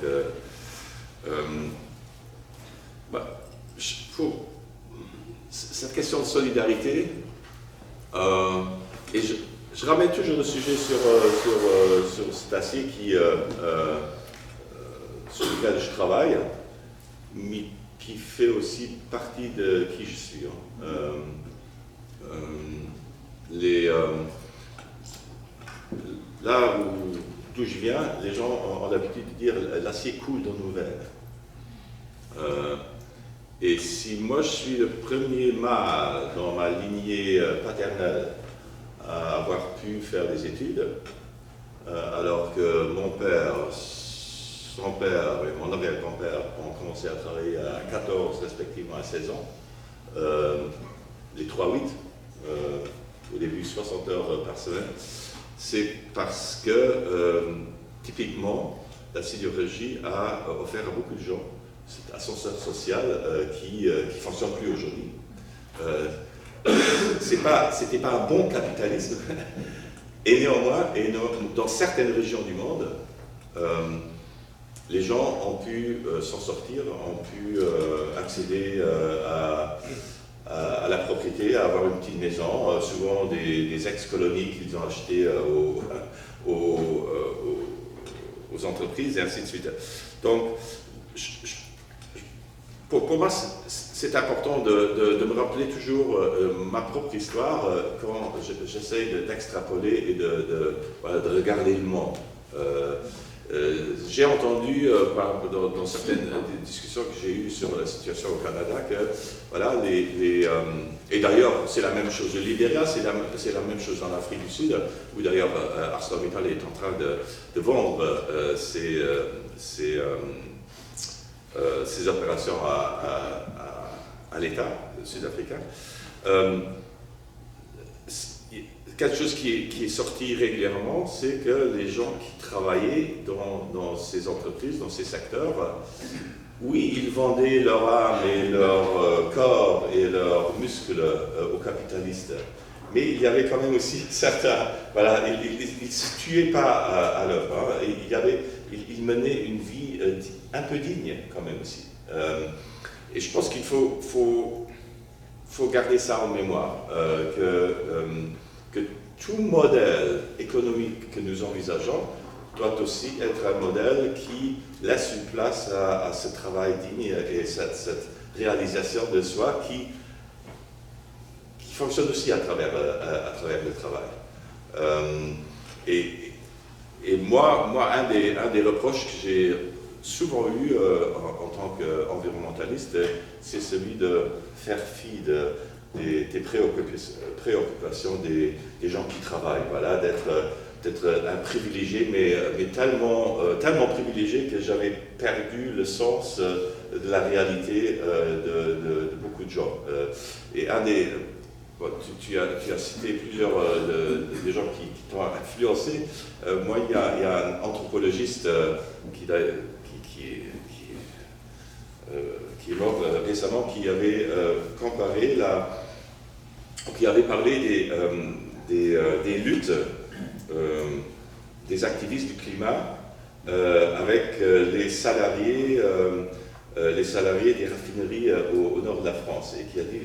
cette question de solidarité, et je ramène toujours le sujet sur cet acier sur lequel je travaille, mais qui fait aussi partie de qui je suis. Là d'où je viens, les gens ont l'habitude de dire l'acier coule dans nos veines. Et si moi je suis le premier mâle dans ma lignée paternelle à avoir pu faire des études, alors que mon père, son père et mon arrière-grand-père ont commencé à travailler à 14, respectivement à 16 ans, les 3-8, au début 60 heures par semaine, c'est parce que, typiquement, la sidérurgie a offert à beaucoup de gens cet ascenseur social qui ne fonctionne plus aujourd'hui. C'était pas un bon capitalisme, et néanmoins, dans certaines régions du monde, les gens ont pu s'en sortir, ont pu accéder à la propriété, à avoir une petite maison, souvent des ex-colonies qu'ils ont achetées aux entreprises, et ainsi de suite. Donc, pour moi, c'est important de me rappeler toujours ma propre histoire quand j'essaye d'extrapoler et de regarder le monde. J'ai entendu dans certaines discussions que j'ai eues sur la situation au Canada que voilà, et d'ailleurs c'est la même chose au Libéria, c'est la même chose en Afrique du Sud, où d'ailleurs ArcelorMittal est en train de vendre ses opérations à l'État sud-africain. Quelque chose qui est sorti régulièrement, c'est que les gens qui travaillaient dans ces entreprises, dans ces secteurs, oui, ils vendaient leur âme et leur corps et leurs muscles aux capitalistes. Mais il y avait quand même aussi certains, voilà, ils ne se tuaient pas à l'œuvre, hein, ils menaient une vie un peu digne quand même aussi. Et je pense qu'il faut garder ça en mémoire, que tout modèle économique que nous envisageons doit aussi être un modèle qui laisse une place à ce travail digne et cette réalisation de soi qui fonctionne aussi à travers le travail. Et moi, un des reproches que j'ai souvent eu en tant qu'environnementaliste, c'est celui de faire fi des préoccupations des gens qui travaillent, voilà, d'être un privilégié, mais tellement privilégié que j'avais perdu le sens de la réalité de beaucoup de gens. Et tu as cité plusieurs des gens qui t'ont influencé. Moi, il y a un anthropologiste qui est mort récemment, qui avait comparé qui avait parlé des luttes des activistes du climat avec les salariés des raffineries au nord de la France, et qui a dit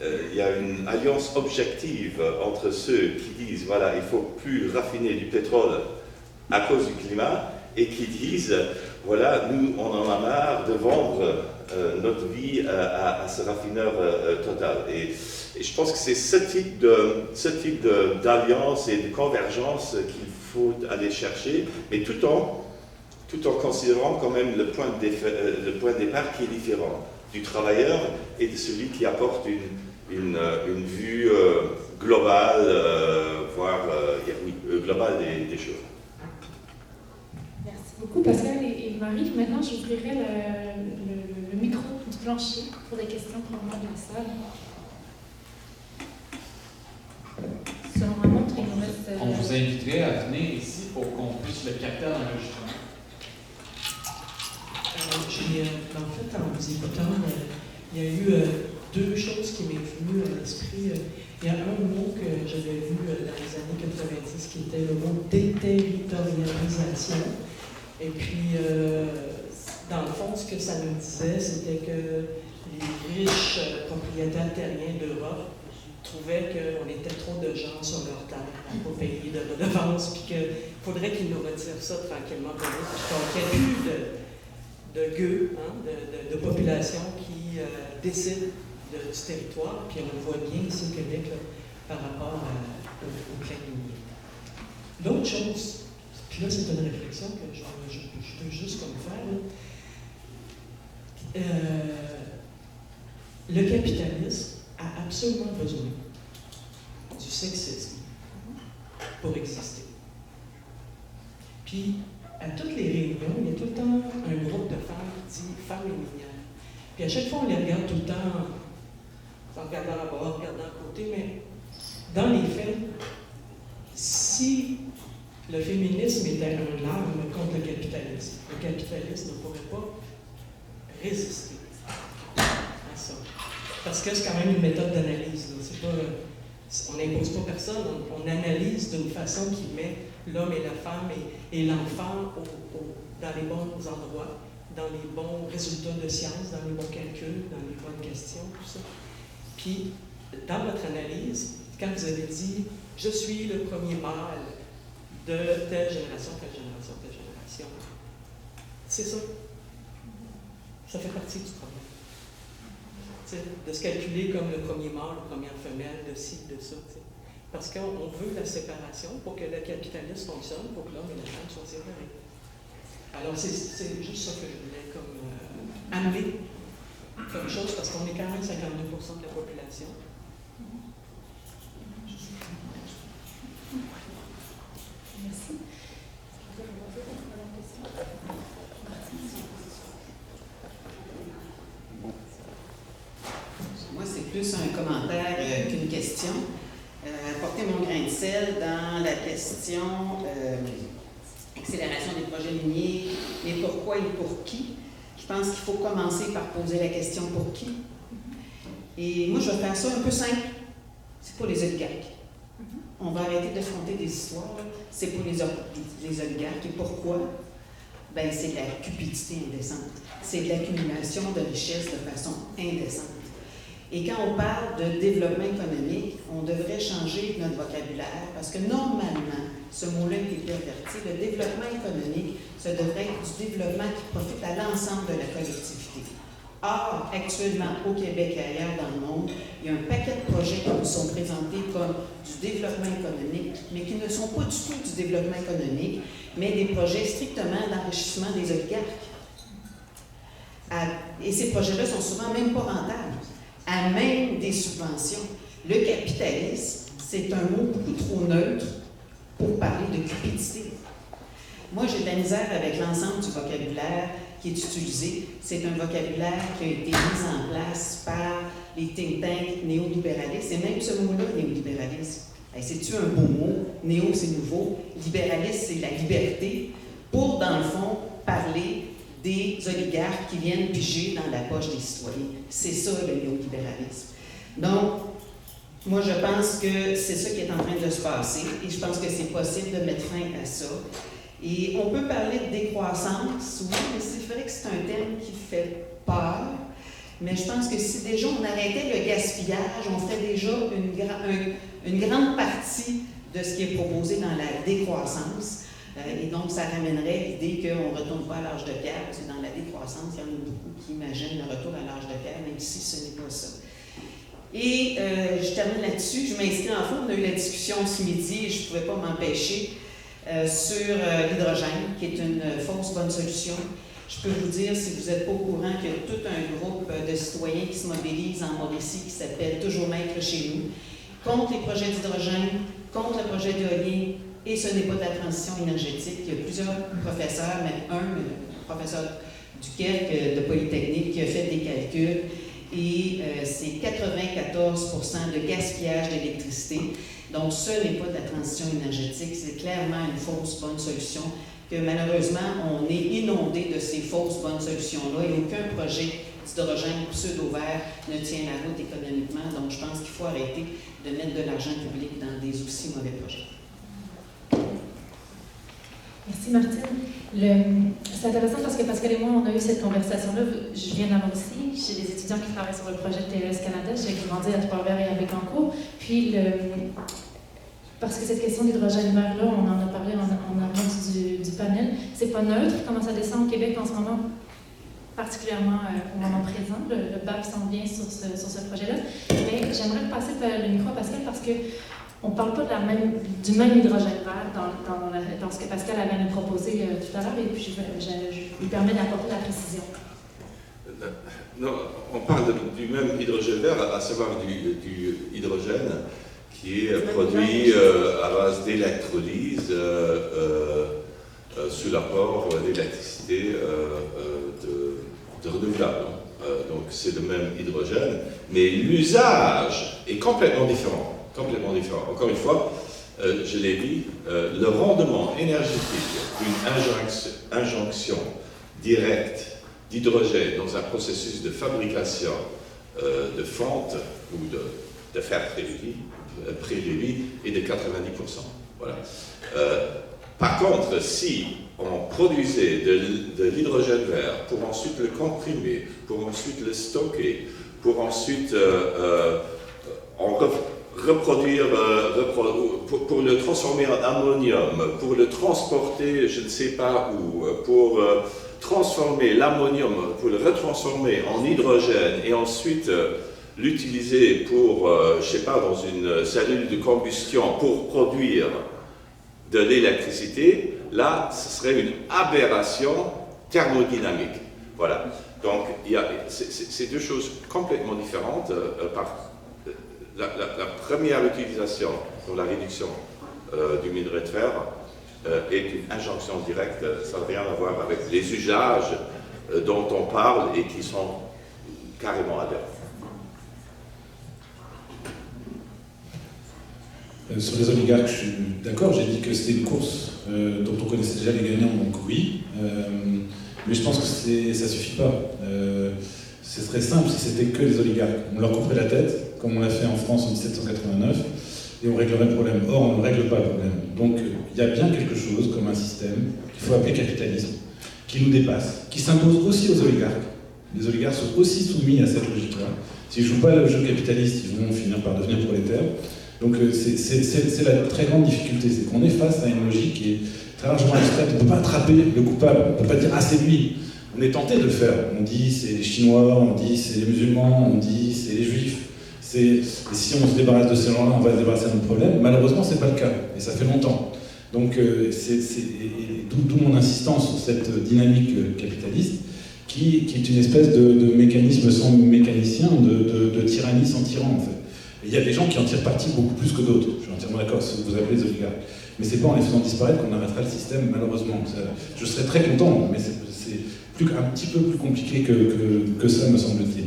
il y a une alliance objective entre ceux qui disent voilà, il ne faut plus raffiner du pétrole à cause du climat, et qui disent voilà, nous on en a marre de vendre notre vie à ce raffineur Total. Et je pense que c'est ce type d'alliance et de convergence qu'il faut aller chercher, mais tout en considérant quand même le point de départ qui est différent du travailleur et de celui qui apporte une vue global, voire global des choses. Merci beaucoup, Pascal et Marie. Maintenant, j'ouvrirai le micro du plancher pour des questions probablement de la salle. Selon ma montre, il nous reste... On vous inviterait à venir ici pour qu'on puisse le capter en enregistrement. En fait, en vous écoutant, il y a eu deux choses qui m'est venues à l'esprit. Il y a un mot que j'avais vu dans les années 90 qui était le mot déterritorialisation. Et puis, dans le fond, ce que ça nous disait, c'était que les riches propriétaires terriens d'Europe trouvaient qu'on était trop de gens sur leur terre pour payer de redevances, puis qu'il faudrait qu'ils nous retirent ça tranquillement pour nous, puis qu'il n'y ait plus de gueux, hein, de population qui décident du territoire, puis on le voit bien ici au Québec là, par rapport au plein minier. L'autre chose, puis là c'est une réflexion que je veux juste comme faire, le capitalisme a absolument besoin du sexisme pour exister. Puis, à toutes les réunions, il y a tout le temps un groupe de femmes qui dit « femmes et minières ». Puis à chaque fois, on les regarde tout le temps en regardant à bas, en regardant à côté, mais dans les faits, si le féminisme était un arme contre le capitalisme ne pourrait pas résister à ça. Parce que c'est quand même une méthode d'analyse. On n'impose pas personne, on analyse d'une façon qui met l'homme et la femme et l'enfant dans les bons endroits, dans les bons résultats de sciences, dans les bons calculs, dans les bonnes questions, tout ça. Puis, dans votre analyse, quand vous avez dit « je suis le premier mâle de telle génération, telle génération, telle génération », c'est ça. Ça fait partie du problème. De se calculer comme le premier mâle, la première femelle, de ci, de ça. T'sais. Parce qu'on veut la séparation pour que le capitalisme fonctionne, pour que l'homme et la femme soient séparés. Alors, c'est juste ça que je voulais comme amener comme chose, parce qu'on est quand même 52% de la population. Merci. Moi, c'est plus un commentaire qu'une question. Apporter mon grain de sel dans la question accélération des projets miniers, mais pourquoi et pour qui? Je pense qu'il faut commencer par poser la question pour qui. Et moi, je vais faire ça un peu simple. C'est pour les oligarques. On va arrêter de fronter des histoires. C'est pour les oligarques. Et pourquoi? Ben, c'est de la cupidité indécente. C'est de l'accumulation de richesses de façon indécente. Et quand on parle de développement économique, on devrait changer notre vocabulaire parce que normalement, ce mot-là a été perverti. Le développement économique, ça devrait être du développement qui profite à l'ensemble de la collectivité. Or, actuellement, au Québec et ailleurs dans le monde, il y a un paquet de projets qui nous sont présentés comme du développement économique, mais qui ne sont pas du tout du développement économique, mais des projets strictement d'enrichissement des oligarques. Et ces projets-là sont souvent même pas rentables, à même des subventions. Le capitalisme, c'est un mot beaucoup trop neutre pour parler de cupidité. Moi, j'ai de la misère avec l'ensemble du vocabulaire qui est utilisé. C'est un vocabulaire qui a été mis en place par les think tanks néolibéralistes. Et même ce mot-là, néolibéralisme, c'est-tu un beau mot? Néo, c'est nouveau. Libéralisme, c'est la liberté. Pour, dans le fond, parler des oligarques qui viennent piger dans la poche des citoyens. C'est ça, le néolibéralisme. Donc, moi, je pense que c'est ça qui est en train de se passer et je pense que c'est possible de mettre fin à ça. Et on peut parler de décroissance, oui, mais c'est vrai que c'est un terme qui fait peur, mais je pense que si déjà on arrêtait le gaspillage, on ferait déjà une grande partie de ce qui est proposé dans la décroissance. Et donc, ça ramènerait l'idée qu'on ne retourne pas à l'âge de pierre, parce que dans la décroissance, il y en a beaucoup qui imaginent le retour à l'âge de pierre, même si ce n'est pas ça. Et je termine là-dessus. Je m'inscris en fond. On a eu la discussion ce midi et je ne pouvais pas m'empêcher sur l'hydrogène, qui est une fausse bonne solution. Je peux vous dire, si vous n'êtes pas au courant, qu'il y a tout un groupe de citoyens qui se mobilisent en Mauricie qui s'appelle Toujours Maître chez nous, contre les projets d'hydrogène, contre le projet d'éolien, et ce n'est pas de la transition énergétique. Il y a plusieurs professeurs, mais le professeur Duquerque de Polytechnique qui a fait des calculs, et c'est 94% de gaspillage d'électricité. Donc, ce n'est pas de la transition énergétique, c'est clairement une fausse bonne solution, que malheureusement, on est inondé de ces fausses bonnes solutions-là, et aucun projet d'hydrogène pseudo-vert ne tient la route économiquement. Donc, je pense qu'il faut arrêter de mettre de l'argent public dans des aussi mauvais projets. Merci Martine. C'est intéressant parce que Pascal et moi, on a eu cette conversation-là. Je viens d'avoir aussi, chez des étudiants qui travaillent sur le projet de TES Canada. J'ai grandi à Trois-Rivières et à Bécancour. Puis, parce que cette question d'hydrogène vert-là, on en a parlé en amont du panel, c'est pas neutre comment ça descend au Québec en ce moment, particulièrement au moment présent. Le BAP s'en vient sur ce projet-là. Mais j'aimerais passer le micro à Pascal parce que on ne parle pas du même hydrogène vert dans ce que Pascal avait nous proposé tout à l'heure, et puis je lui permets d'apporter la précision. Non, on parle du même hydrogène vert, à savoir du hydrogène qui est produit à base d'électrolyse sous l'apport d'électricité de renouvelable. Donc c'est le même hydrogène, mais l'usage est complètement différent. Encore une fois, je l'ai dit, le rendement énergétique d'une injonction directe d'hydrogène dans un processus de fabrication de fonte ou de fer pré-lévis est de 90%. Voilà. Par contre, si on produisait de l'hydrogène vert pour ensuite le comprimer, pour ensuite le stocker, pour ensuite reproduire, pour le transformer en ammonium, pour le transporter, je ne sais pas où, pour transformer l'ammonium, pour le retransformer en hydrogène et ensuite l'utiliser pour, je ne sais pas, dans une cellule de combustion pour produire de l'électricité, là, ce serait une aberration thermodynamique. Voilà. Donc, c'est deux choses complètement différentes. La première utilisation pour la réduction du minerai de fer est une injonction directe. Ça n'a rien à voir avec les usages dont on parle et qui sont carrément aberrants. Sur les oligarques, je suis d'accord, j'ai dit que c'était une course dont on connaissait déjà les gagnants, donc oui. Mais je pense que ça ne suffit pas. Ce serait simple si c'était que les oligarques. On leur couperait la tête, comme on l'a fait en France en 1789, et on réglerait le problème. Or, on ne règle pas le problème. Donc, il y a bien quelque chose, comme un système, qu'il faut appeler capitalisme, qui nous dépasse, qui s'impose aussi aux oligarques. Les oligarques sont aussi soumis à cette logique-là. S'ils ne jouent pas le jeu capitaliste, ils vont finir par devenir prolétaires. Donc, c'est la très grande difficulté, c'est qu'on est face à une logique qui est très largement abstraite. On ne peut pas attraper le coupable, on ne peut pas dire « ah, c'est lui ». On est tenté de le faire. On dit c'est les Chinois, on dit c'est les musulmans, on dit c'est les Juifs. Et si on se débarrasse de ces gens-là, on va se débarrasser de notre problème. Malheureusement, ce n'est pas le cas. Et ça fait longtemps. Donc, d'où mon insistance sur cette dynamique capitaliste qui est une espèce de mécanisme sans mécanicien, de tyrannie sans tyran, en fait. Et il y a des gens qui en tirent parti beaucoup plus que d'autres. Je suis entièrement d'accord, c'est ce que vous appelez les oligarques. Mais c'est pas en les faisant disparaître qu'on arrêtera le système, malheureusement. Je serais très content, mais c'est un petit peu plus compliqué que ça, me semble-t-il.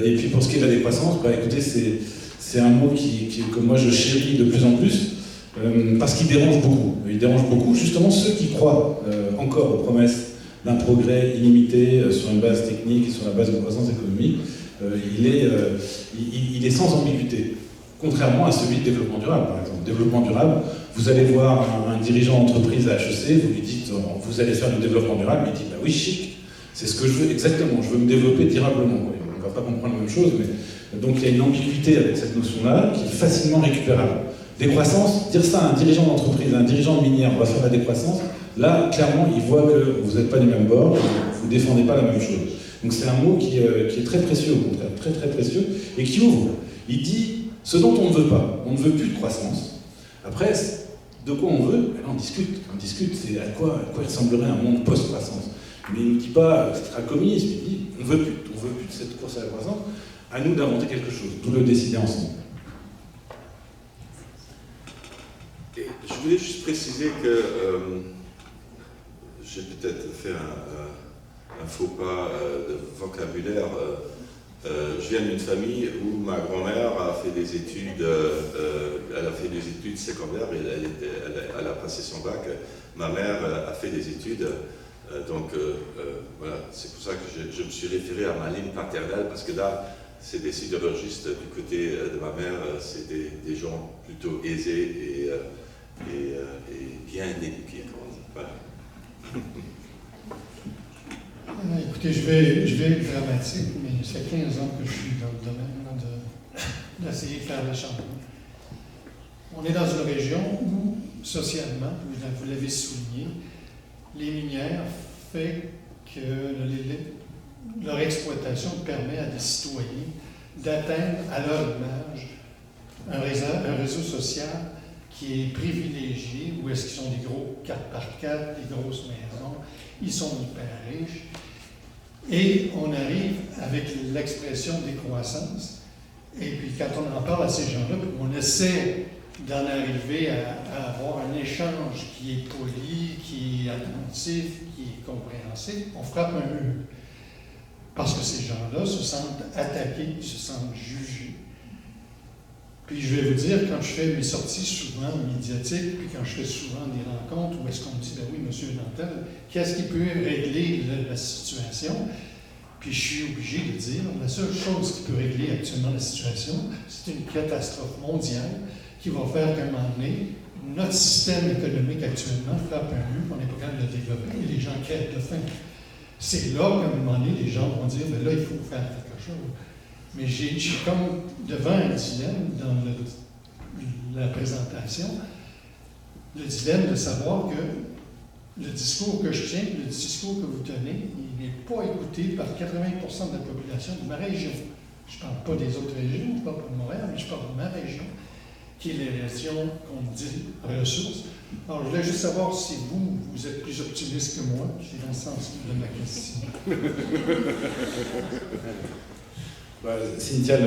Et puis pour ce qui est de la décroissance, bah, écoutez, c'est un mot que moi je chéris de plus en plus, parce qu'il dérange beaucoup. Il dérange beaucoup justement ceux qui croient encore aux promesses d'un progrès illimité sur une base technique et sur la base de croissance économique. Il est sans ambiguïté, contrairement à celui de développement durable, par exemple. Développement durable, vous allez voir un dirigeant d'entreprise à HEC, vous lui dites vous allez faire du développement durable, il dit bah oui, chic, c'est ce que je veux exactement, je veux me développer durablement. Oui, on ne va pas comprendre la même chose, mais donc il y a une ambiguïté avec cette notion-là qui est facilement récupérable. Décroissance, dire ça à un dirigeant d'entreprise, à un dirigeant de minière, on va faire la décroissance, là, clairement, il voit que vous n'êtes pas du même bord, vous ne défendez pas la même chose. Donc c'est un mot qui est très précieux, au contraire, très très précieux, et qui ouvre. Il dit ce dont on ne veut pas. On ne veut plus de croissance. Après, de quoi on veut? On discute. On discute, c'est à quoi ressemblerait un monde post-croissance. Mais il ne dit pas c'est un communisme, il dit on ne veut plus de cette course à la croissance, à nous d'inventer quelque chose, d'où le décider ensemble. voulais juste préciser que j'ai peut-être fait un faux pas de vocabulaire. Je viens d'une famille où ma grand-mère a fait des études, elle a fait des études secondaires et elle a passé son bac. Ma mère a fait des études, donc voilà, c'est pour ça que je me suis référé à ma ligne paternelle, parce que là, c'est des sidérurgistes du côté de ma mère, c'est des gens plutôt aisés et bien éduqués, comme on dit. Voilà. Écoutez, je vais être dramatique, mais ça fait 15 ans que je suis dans le domaine d'essayer de faire la chambre. On est dans une région où, socialement, vous l'avez souligné, les minières fait que leur exploitation permet à des citoyens d'atteindre à leur image un réseau social qui est privilégié, où est-ce qu'ils sont des gros 4x4, des grosses maisons, ils sont hyper riches. Et on arrive avec l'expression décroissance. Et puis quand on en parle à ces gens-là, on essaie d'en arriver à avoir un échange qui est poli, qui est attentif, qui est compréhensif, on frappe un mur. Parce que ces gens-là se sentent attaqués, ils se sentent jugés. Puis je vais vous dire, quand je fais mes sorties souvent médiatiques, puis quand je fais souvent des rencontres où est-ce qu'on me dit, ben oui, monsieur Nantel, qu'est-ce qui peut régler la situation? Puis je suis obligé de dire, la seule chose qui peut régler actuellement la situation, c'est une catastrophe mondiale qui va faire qu'à un moment donné, notre système économique actuellement frappe un mur, on n'est pas capable de le développer et les gens crèvent de faim. C'est là qu'à un moment donné, les gens vont dire, ben là, il faut faire quelque chose. Mais j'ai comme devant un dilemme dans la présentation, le dilemme de savoir que le discours que je tiens, le discours que vous tenez, il n'est pas écouté par 80% de la population de ma région. Je ne parle pas des autres régions, je ne parle pas de Montréal, mais je parle de ma région, qui est la région qu'on dit ressources. Alors, je voulais juste savoir si vous êtes plus optimiste que moi, c'est dans le sens de ma question. Cynthia,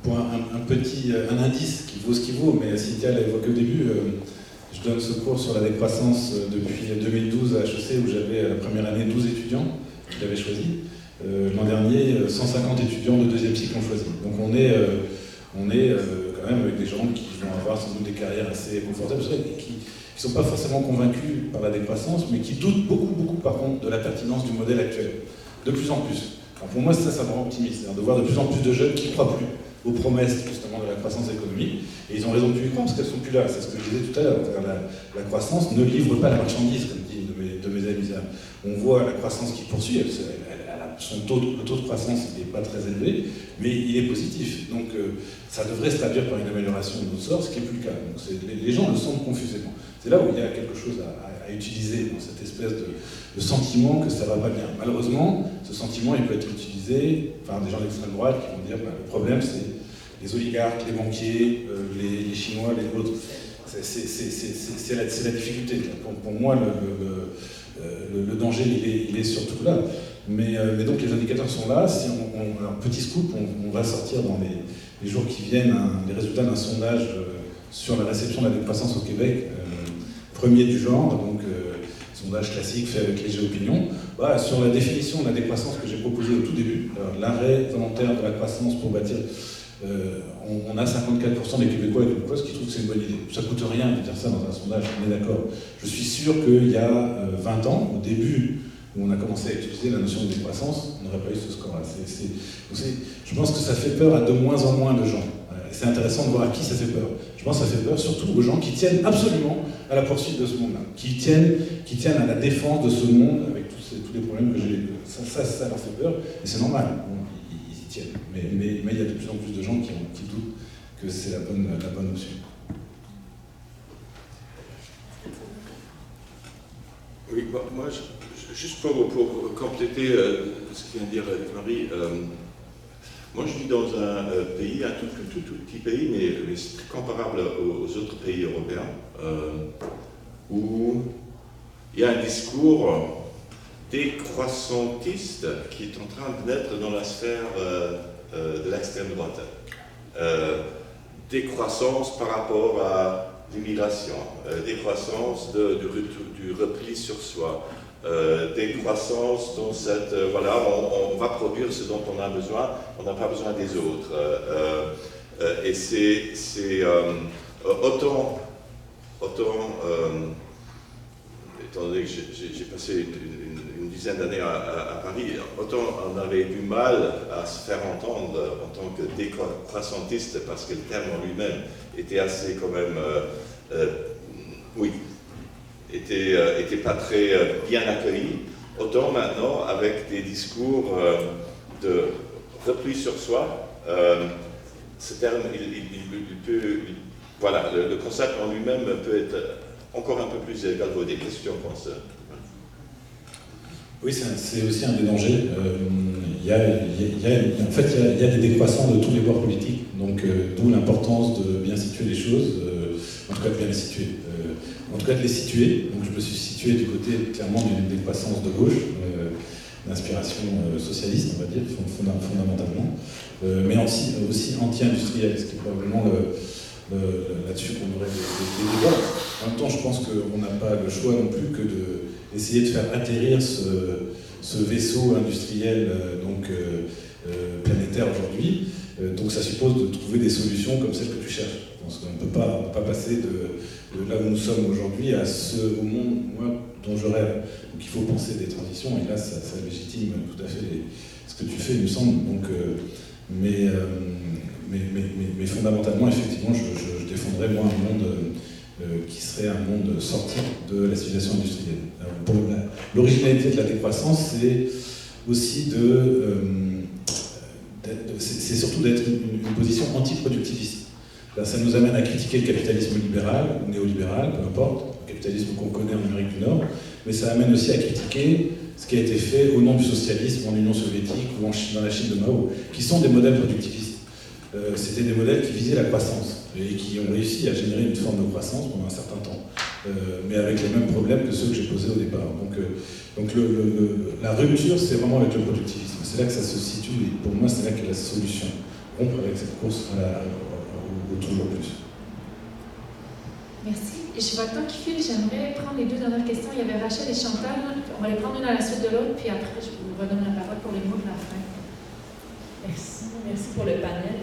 pour un indice qui vaut ce qu'il vaut, mais Cynthia l'a évoqué au début, je donne ce cours sur la décroissance depuis 2012 à HEC, où j'avais la première année 12 étudiants qui l'avaient choisi. L'an dernier, 150 étudiants de deuxième cycle ont choisi. Donc on est quand même avec des gens qui vont avoir sans doute des carrières assez confortables, et qui ne sont pas forcément convaincus par la décroissance, mais qui doutent beaucoup par contre de la pertinence du modèle actuel. De plus en plus. Alors pour moi, ça me rend optimiste, c'est-à-dire de voir de plus en plus de jeunes qui ne croient plus aux promesses justement de la croissance économique, et ils ont raison de plus y croire parce qu'elles ne sont plus là. C'est ce que je disais tout à l'heure. La croissance ne livre pas la marchandise, comme dit de mes amis. On voit la croissance qui poursuit, le taux de croissance n'est pas très élevé, mais il est positif. Donc ça devrait se traduire par une amélioration de notre sort, ce qui n'est plus le cas. Donc les gens le sentent confusément. C'est là où il y a quelque chose à utiliser dans cette espèce de sentiment que ça ne va pas bien. Malheureusement, ce sentiment il peut être utilisé par des gens d'extrême droite qui vont dire le problème c'est les oligarques, les banquiers, les Chinois, les autres. C'est la difficulté. Pour moi, le danger il est surtout là. Mais donc les indicateurs sont là. Si un petit scoop, on va sortir dans les jours qui viennent les résultats d'un sondage sur la réception de la décroissance au Québec, premier du genre, donc sondage classique fait avec les Géopinions. Voilà, sur la définition de la décroissance que j'ai proposée au tout début, l'arrêt volontaire de la croissance pour bâtir, on a 54% des Québécois et Québécoises qui trouvent que c'est une bonne idée. Ça ne coûte rien de dire ça dans un sondage, on est d'accord. Je suis sûr qu'il y a 20 ans, au début, où on a commencé à utiliser la notion de décroissance, on n'aurait pas eu ce score-là. Je pense que ça fait peur à de moins en moins de gens. C'est intéressant de voir à qui ça fait peur. Je pense que ça fait peur surtout aux gens qui tiennent absolument à la poursuite de ce monde-là, qui tiennent à la défense de ce monde avec tous les problèmes que j'ai. Ça leur fait peur, et c'est normal, ils y tiennent. Mais il y a de plus en plus de gens qui doutent que c'est la bonne option. Oui, moi, juste pour compléter ce que vient de dire Marie, moi je vis dans un pays, un tout petit pays, mais c'est comparable aux autres pays européens, où il y a un discours décroissantiste qui est en train de naître dans la sphère de l'extrême droite. Décroissance par rapport à l'immigration, décroissance du repli sur soi, décroissance dans cette... voilà, on va produire ce dont on a besoin, on n'a pas besoin des autres. Et c'est autant étant donné que j'ai passé une dizaine d'années à Paris, autant on avait du mal à se faire entendre en tant que décroissantiste, parce que le terme en lui-même était assez quand même, était pas très bien accueilli. Autant maintenant, avec des discours de repli sur soi, ce terme, il peut, voilà, le concept en lui-même peut être encore un peu plus galvaudé. Qu'est-ce que tu en penses? Oui, c'est aussi un des dangers. En fait, il y a des décroissants de tous les bords politiques, donc d'où l'importance de bien situer les choses, en tout cas de bien les situer. En tout cas de les situer. Donc je me suis situé du côté clairement d'une décroissance de gauche, d'inspiration socialiste, on va dire, fondamentalement, mais aussi anti-industrielle, ce qui est probablement là-dessus qu'on aurait des débats. En même temps, je pense qu'on n'a pas le choix non plus que d'essayer de faire atterrir ce vaisseau industriel planétaire aujourd'hui. Donc ça suppose de trouver des solutions comme celles que tu cherches. Je pense qu'on ne peut pas passer de là où nous sommes aujourd'hui au monde dont je rêve. Donc il faut penser des transitions, et là ça légitime tout à fait ce que tu fais, il me semble. Donc, mais fondamentalement, effectivement, je défendrais moi un monde qui serait un monde sorti de la civilisation industrielle. L'originalité de la décroissance, c'est aussi c'est surtout d'être une position anti-productiviste. Ça nous amène à critiquer le capitalisme libéral, ou néolibéral, peu importe, le capitalisme qu'on connaît en Amérique du Nord, mais ça amène aussi à critiquer ce qui a été fait au nom du socialisme en Union soviétique ou dans la Chine de Mao, qui sont des modèles productivistes. C'était des modèles qui visaient la croissance et qui ont réussi à générer une forme de croissance pendant un certain temps, mais avec les mêmes problèmes que ceux que j'ai posés au départ. Donc la rupture, c'est vraiment avec le productivisme. C'est là que ça se situe, et pour moi, c'est là qu'est la solution. Rompre avec cette course au toujours plus. Merci. Et je vois le temps qui file, j'aimerais prendre les deux dernières questions. Il y avait Rachel et Chantal. On va les prendre une à la suite de l'autre, puis après, je vous redonne la parole pour les mots de la fin. Merci pour le panel.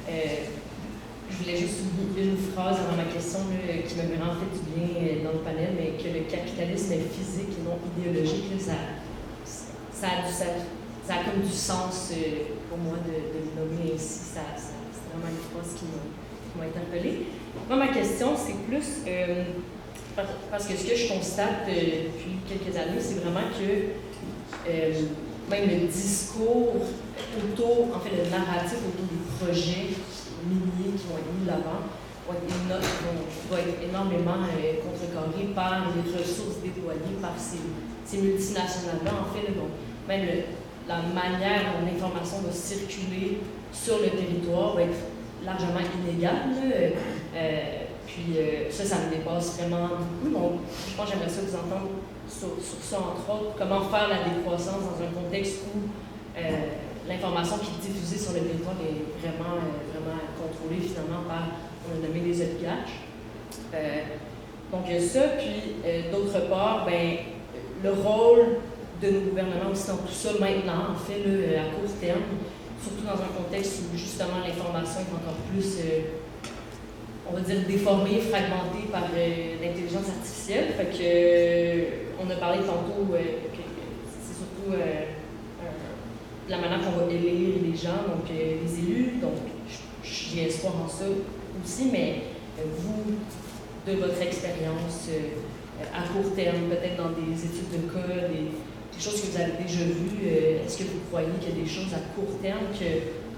Je voulais juste souligner une phrase avant ma question qui me met en fait du bien dans le panel, mais que le capitalisme est physique et non idéologique. Ça a comme du sens pour moi de le nommer ainsi. C'est vraiment une phrase qui m'a interpellée. Moi, ma question, c'est plus parce que ce que je constate depuis quelques années, c'est vraiment que même le discours autour, en fait, le narratif autour des projets miniers qui vont être mis de l'avant va être énormément contrecarré par les ressources déployées par ces multinationales-là. En fait, donc, même la manière dont l'information va circuler sur le territoire va être largement inégale. Puis ça me dépasse vraiment beaucoup. Donc, je pense que j'aimerais ça vous entendre sur ça, entre autres. Comment faire la décroissance dans un contexte où l'information qui est diffusée sur le territoire est vraiment contrôlée finalement par, on a nommé des oligarques. Donc il y a ça, puis d'autre part, le rôle de nos gouvernements aussi dans tout ça maintenant, en fait, à court terme, surtout dans un contexte où justement l'information est encore plus, on va dire, déformée, fragmentée par l'intelligence artificielle. Fait que, on a parlé tantôt que c'est surtout la manière qu'on va élire les gens, donc les élus, donc j'ai espoir en ça aussi, mais vous, de votre expérience à court terme, peut-être dans des études de cas, des choses que vous avez déjà vues, est-ce que vous croyez qu'il y a des choses à court terme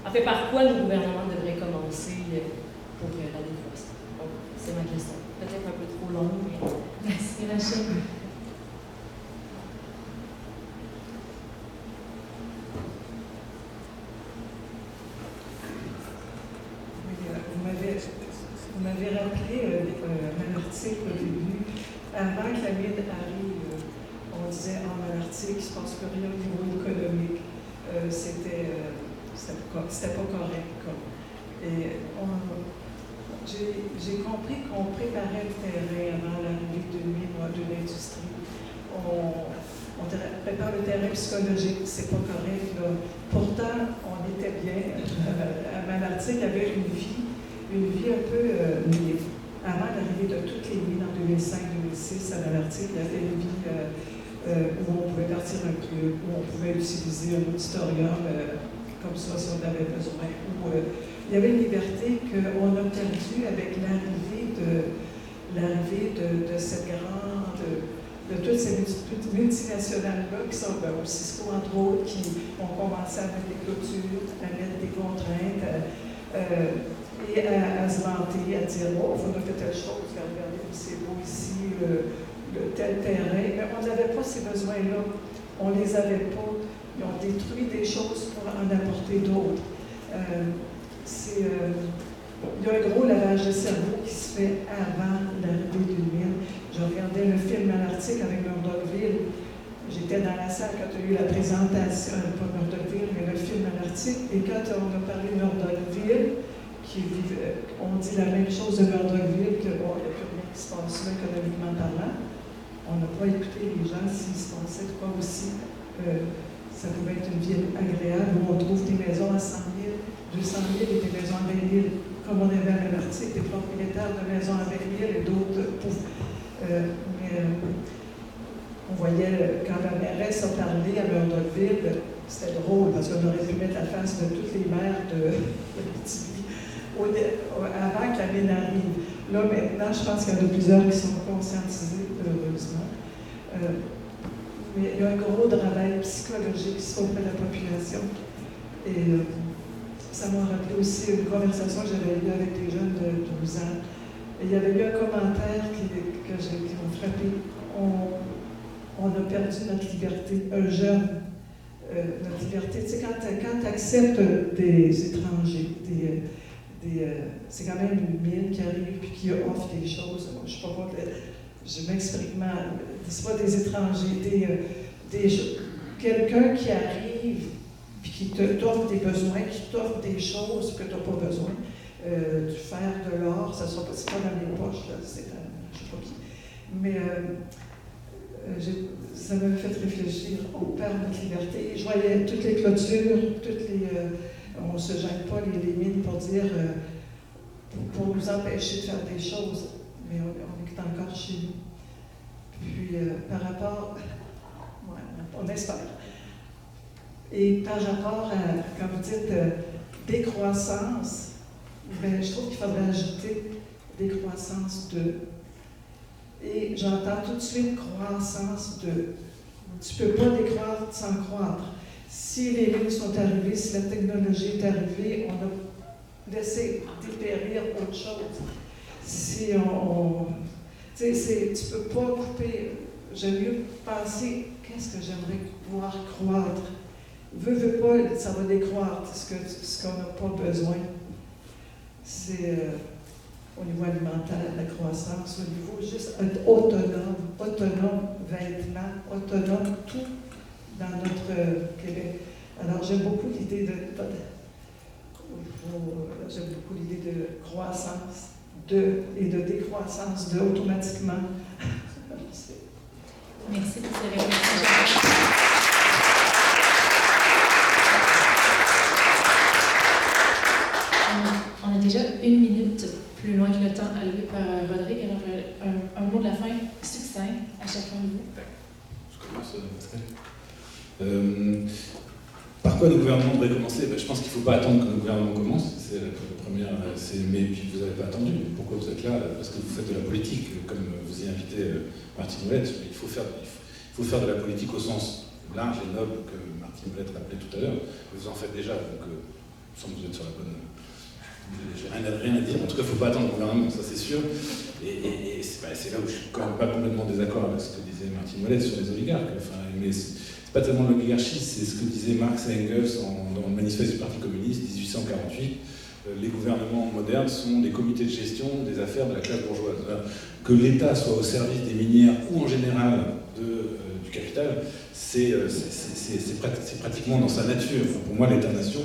en fait, par quoi le gouvernement devrait commencer pour la décroissance? Donc, c'est ma question. Peut-être un peu trop longue, mais... Merci, Rachel. Vous m'avez rappelé un article au début, avant que la mine arrive, on disait en Malartic, il ne se passe plus rien au niveau économique. C'était pas correct. Et J'ai compris qu'on préparait le terrain avant l'arrivée de l'industrie. On prépare le terrain psychologique, c'est pas correct, là. Pourtant, on était bien. À Malartic, il y avait une vie un peu libre. Avant l'arrivée de toutes les mines en 2005-2006 à Malartic, il y avait une vie où on pouvait partir un club, où on pouvait utiliser un auditorium comme ça si on avait besoin. Il y avait une liberté qu'on a perdue avec l'arrivée de cette grande, de toutes ces multinationales-là qui sont au Cisco, entre autres, qui ont commencé à mettre des clôtures, à mettre des contraintes, et à se vanter, à dire « Oh, on a fait telle chose, regardez, c'est beau ici, le tel terrain. » Mais on n'avait pas ces besoins-là. On ne les avait pas. Ils ont détruit des choses pour en apporter d'autres. Il y a un gros lavage de cerveau qui se fait avant l'arrivée d'une mine. Je regardais le film Malartic avec Murdochville. J'étais dans la salle quand il y a eu la présentation, pas Murdochville, mais le film Malartic. Et quand on a parlé de Murdochville, on dit la même chose de Murdochville, que bon, il n'y a plus rien qui se passe là économiquement parlant. On n'a pas écouté les gens s'ils se pensaient de quoi aussi. Ça pouvait être une ville agréable où on trouve des maisons à 100 000, 200 000 et des maisons à 20 000, comme on avait à Malartic, des propriétaires de maisons à 20 000 et d'autres pauvres. On voyait, quand la mairesse a parlé à Murdochville, c'était drôle parce qu'on aurait pu mettre la face de toutes les maires de Abitibi avant que la mine arrive. Là, maintenant, je pense qu'il y en a plusieurs qui sont conscientisés, heureusement. Mais il y a un gros travail psychologique qui se fait auprès de la population. Et ça m'a rappelé aussi une conversation que j'avais eue avec des jeunes de 12 ans. Et il y avait eu un commentaire qui m'a frappé. On a perdu notre liberté, un jeune. Notre liberté, tu sais, quand tu acceptes des étrangers, c'est quand même une mine qui arrive et qui offre des choses. Moi, je ne sais pas quoi, je m'exprime mal. C'est pas des étrangers, quelqu'un qui arrive et qui t'offre des besoins, qui t'offre des choses que tu n'as pas besoin. Du fer, de l'or, c'est pas dans les poches, là, c'est dans, je ne sais pas qui. Mais ça m'a fait réfléchir, on perd notre liberté. Je voyais toutes les clôtures, on ne se gêne pas les mines pour dire, pour nous empêcher de faire des choses, mais on est encore chez nous. Puis par rapport, on espère. Et par rapport à, comme vous dites, décroissance, ben, je trouve qu'il faudrait ajouter décroissance de. Et j'entends tout de suite croissance de. Tu ne peux pas décroître sans croître. Si les lignes sont arrivées, si la technologie est arrivée, on a laissé dépérir autre chose. Si tu ne peux pas couper. J'aime mieux penser, qu'est-ce que j'aimerais pouvoir croître? Veux pas, ça va décroître ce qu'on n'a pas besoin. C'est au niveau alimentaire, la croissance, au niveau juste être autonome vêtements, autonome tout dans notre Québec. Alors j'aime beaucoup l'idée de croissance et de décroissance automatiquement. Merci pour ces réflexions. On a déjà 1 minute plus loin que le temps alloué par Rodrigue. Alors, un mot de la fin succinct à chacun de vous. Je commence, Pascal. Par quoi le gouvernement devrait commencer? Je pense qu'il ne faut pas attendre que le gouvernement commence. C'est la première. Mais puis vous n'avez pas attendu. Pourquoi vous êtes là? Parce que vous faites de la politique, comme vous y invitez Martine Ouellette. Il faut faire de la politique au sens large et noble que Martine Ouellette rappelait tout à l'heure. Vous en faites déjà, donc il me semble que vous êtes sur la bonne. J'ai rien à dire. En tout cas, il ne faut pas attendre le gouvernement, ça c'est sûr. Et c'est là où je ne suis quand même pas complètement désaccord avec ce que disait Martine Ouellette sur les oligarques. Mais c'est pas tellement l'oligarchie, c'est ce que disaient Marx et Engels dans le manifeste du Parti communiste, 1848. Les gouvernements modernes sont des comités de gestion des affaires de la classe bourgeoise. Que l'État soit au service des minières ou en général du capital, c'est pratiquement dans sa nature. Enfin, pour moi, l'État-nation,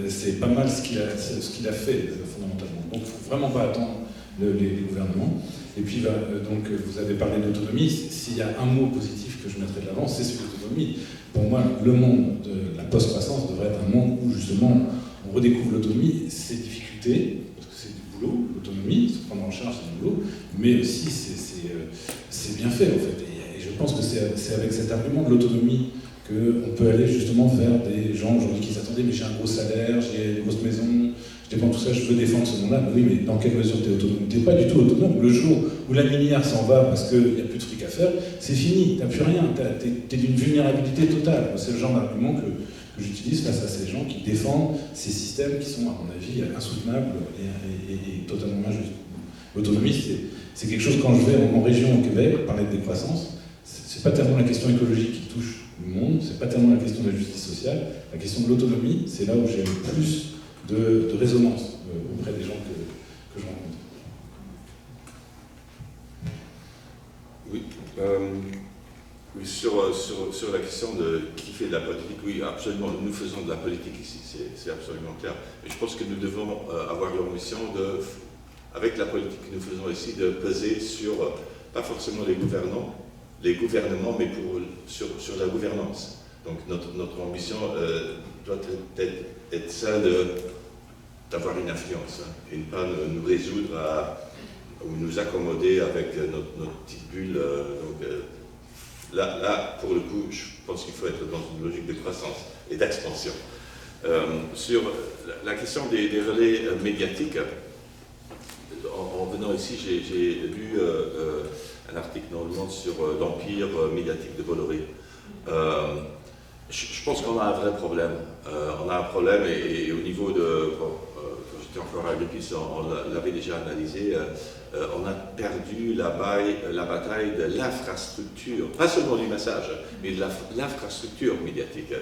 c'est pas mal ce qu'il a fait fondamentalement. Donc il ne faut vraiment pas attendre les gouvernements. Et puis, donc, vous avez parlé d'autonomie. S'il y a un mot positif que je mettrais de l'avant, c'est celui d'autonomie. Pour moi, le monde de la post-croissance devrait être un monde où, justement, on redécouvre l'autonomie, ses difficultés, parce que c'est du boulot, l'autonomie, se prendre en charge, c'est du boulot, mais aussi, c'est bien fait, en fait. Et je pense que c'est avec cet argument de l'autonomie qu'on peut aller justement vers des gens aujourd'hui qui s'attendaient, mais j'ai un gros salaire, j'ai une grosse maison, je dépends de tout ça, je veux défendre ce monde-là. Oui, mais dans quelle mesure tu es autonome? Tu n'es pas du tout autonome. Le jour où la minière s'en va parce qu'il n'y a plus de fric à faire, c'est fini, tu n'as plus rien, tu es d'une vulnérabilité totale. C'est le genre d'argument que j'utilise face à ces gens qui défendent ces systèmes qui sont, à mon avis, insoutenables et totalement injustes. L'autonomie, c'est quelque chose, quand je vais en région au Québec, parler de décroissance, c'est pas tellement la question écologique qui touche le monde, c'est pas tellement la question de la justice sociale, la question de l'autonomie, c'est là où j'ai le plus de résonance auprès des gens que je rencontre. Oui, oui sur la question de qui fait de la politique, oui, absolument, nous faisons de la politique ici, c'est absolument clair. Mais je pense que nous devons avoir l'ambition avec la politique que nous faisons ici, de peser sur, pas forcément les gouvernements, mais sur la gouvernance. Donc notre ambition doit être celle d'avoir une influence, hein, et ne pas nous résoudre ou nous accommoder avec notre petite bulle. Là, pour le coup, je pense qu'il faut être dans une logique de croissance et d'expansion. Sur la question des relais médiatiques, en venant ici, j'ai lu un article dans Le Monde sur l'empire médiatique de Bolloré. Je pense qu'on a un vrai problème. On a un problème et au niveau de... quand j'étais encore à l'EPIS, on l'avait déjà analysé. On a perdu la bataille de l'infrastructure, pas seulement du message, mais de l'infrastructure médiatique.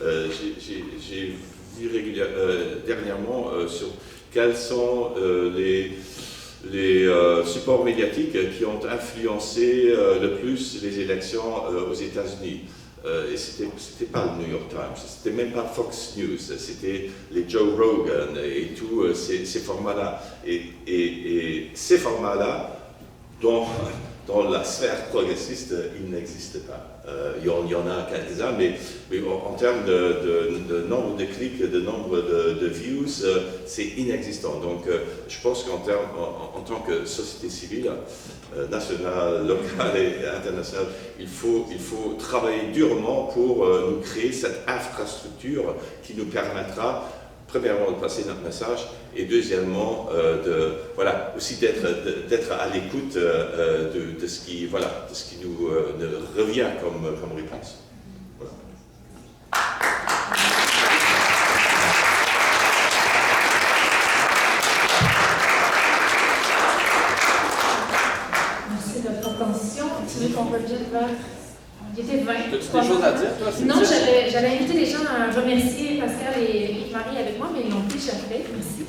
J'ai vu dernièrement sur quels sont les supports médiatiques qui ont influencé le plus les élections aux États-Unis. Et c'était pas le New York Times, c'était même pas Fox News, c'était les Joe Rogan et tous ces formats-là. Et ces formats-là, dans la sphère progressiste, ils n'existent pas. Il y en a quelques-uns, mais en termes de nombre de clics, de nombre de views, c'est inexistant. Donc je pense qu'en tant que société civile, nationale, locale et internationale, il faut travailler durement pour nous créer cette infrastructure qui nous permettra, premièrement, de passer notre message, et deuxièmement, aussi d'être à l'écoute de ce qui nous revient comme réponse. Voilà. Merci de votre attention. Tu veux qu'on projette vers... Il était 20. As-tu des choses à dire, toi? Non, j'allais inviter les gens à remercier Pascal et Marie avec moi, mais ils l'ont déjà fait. Merci.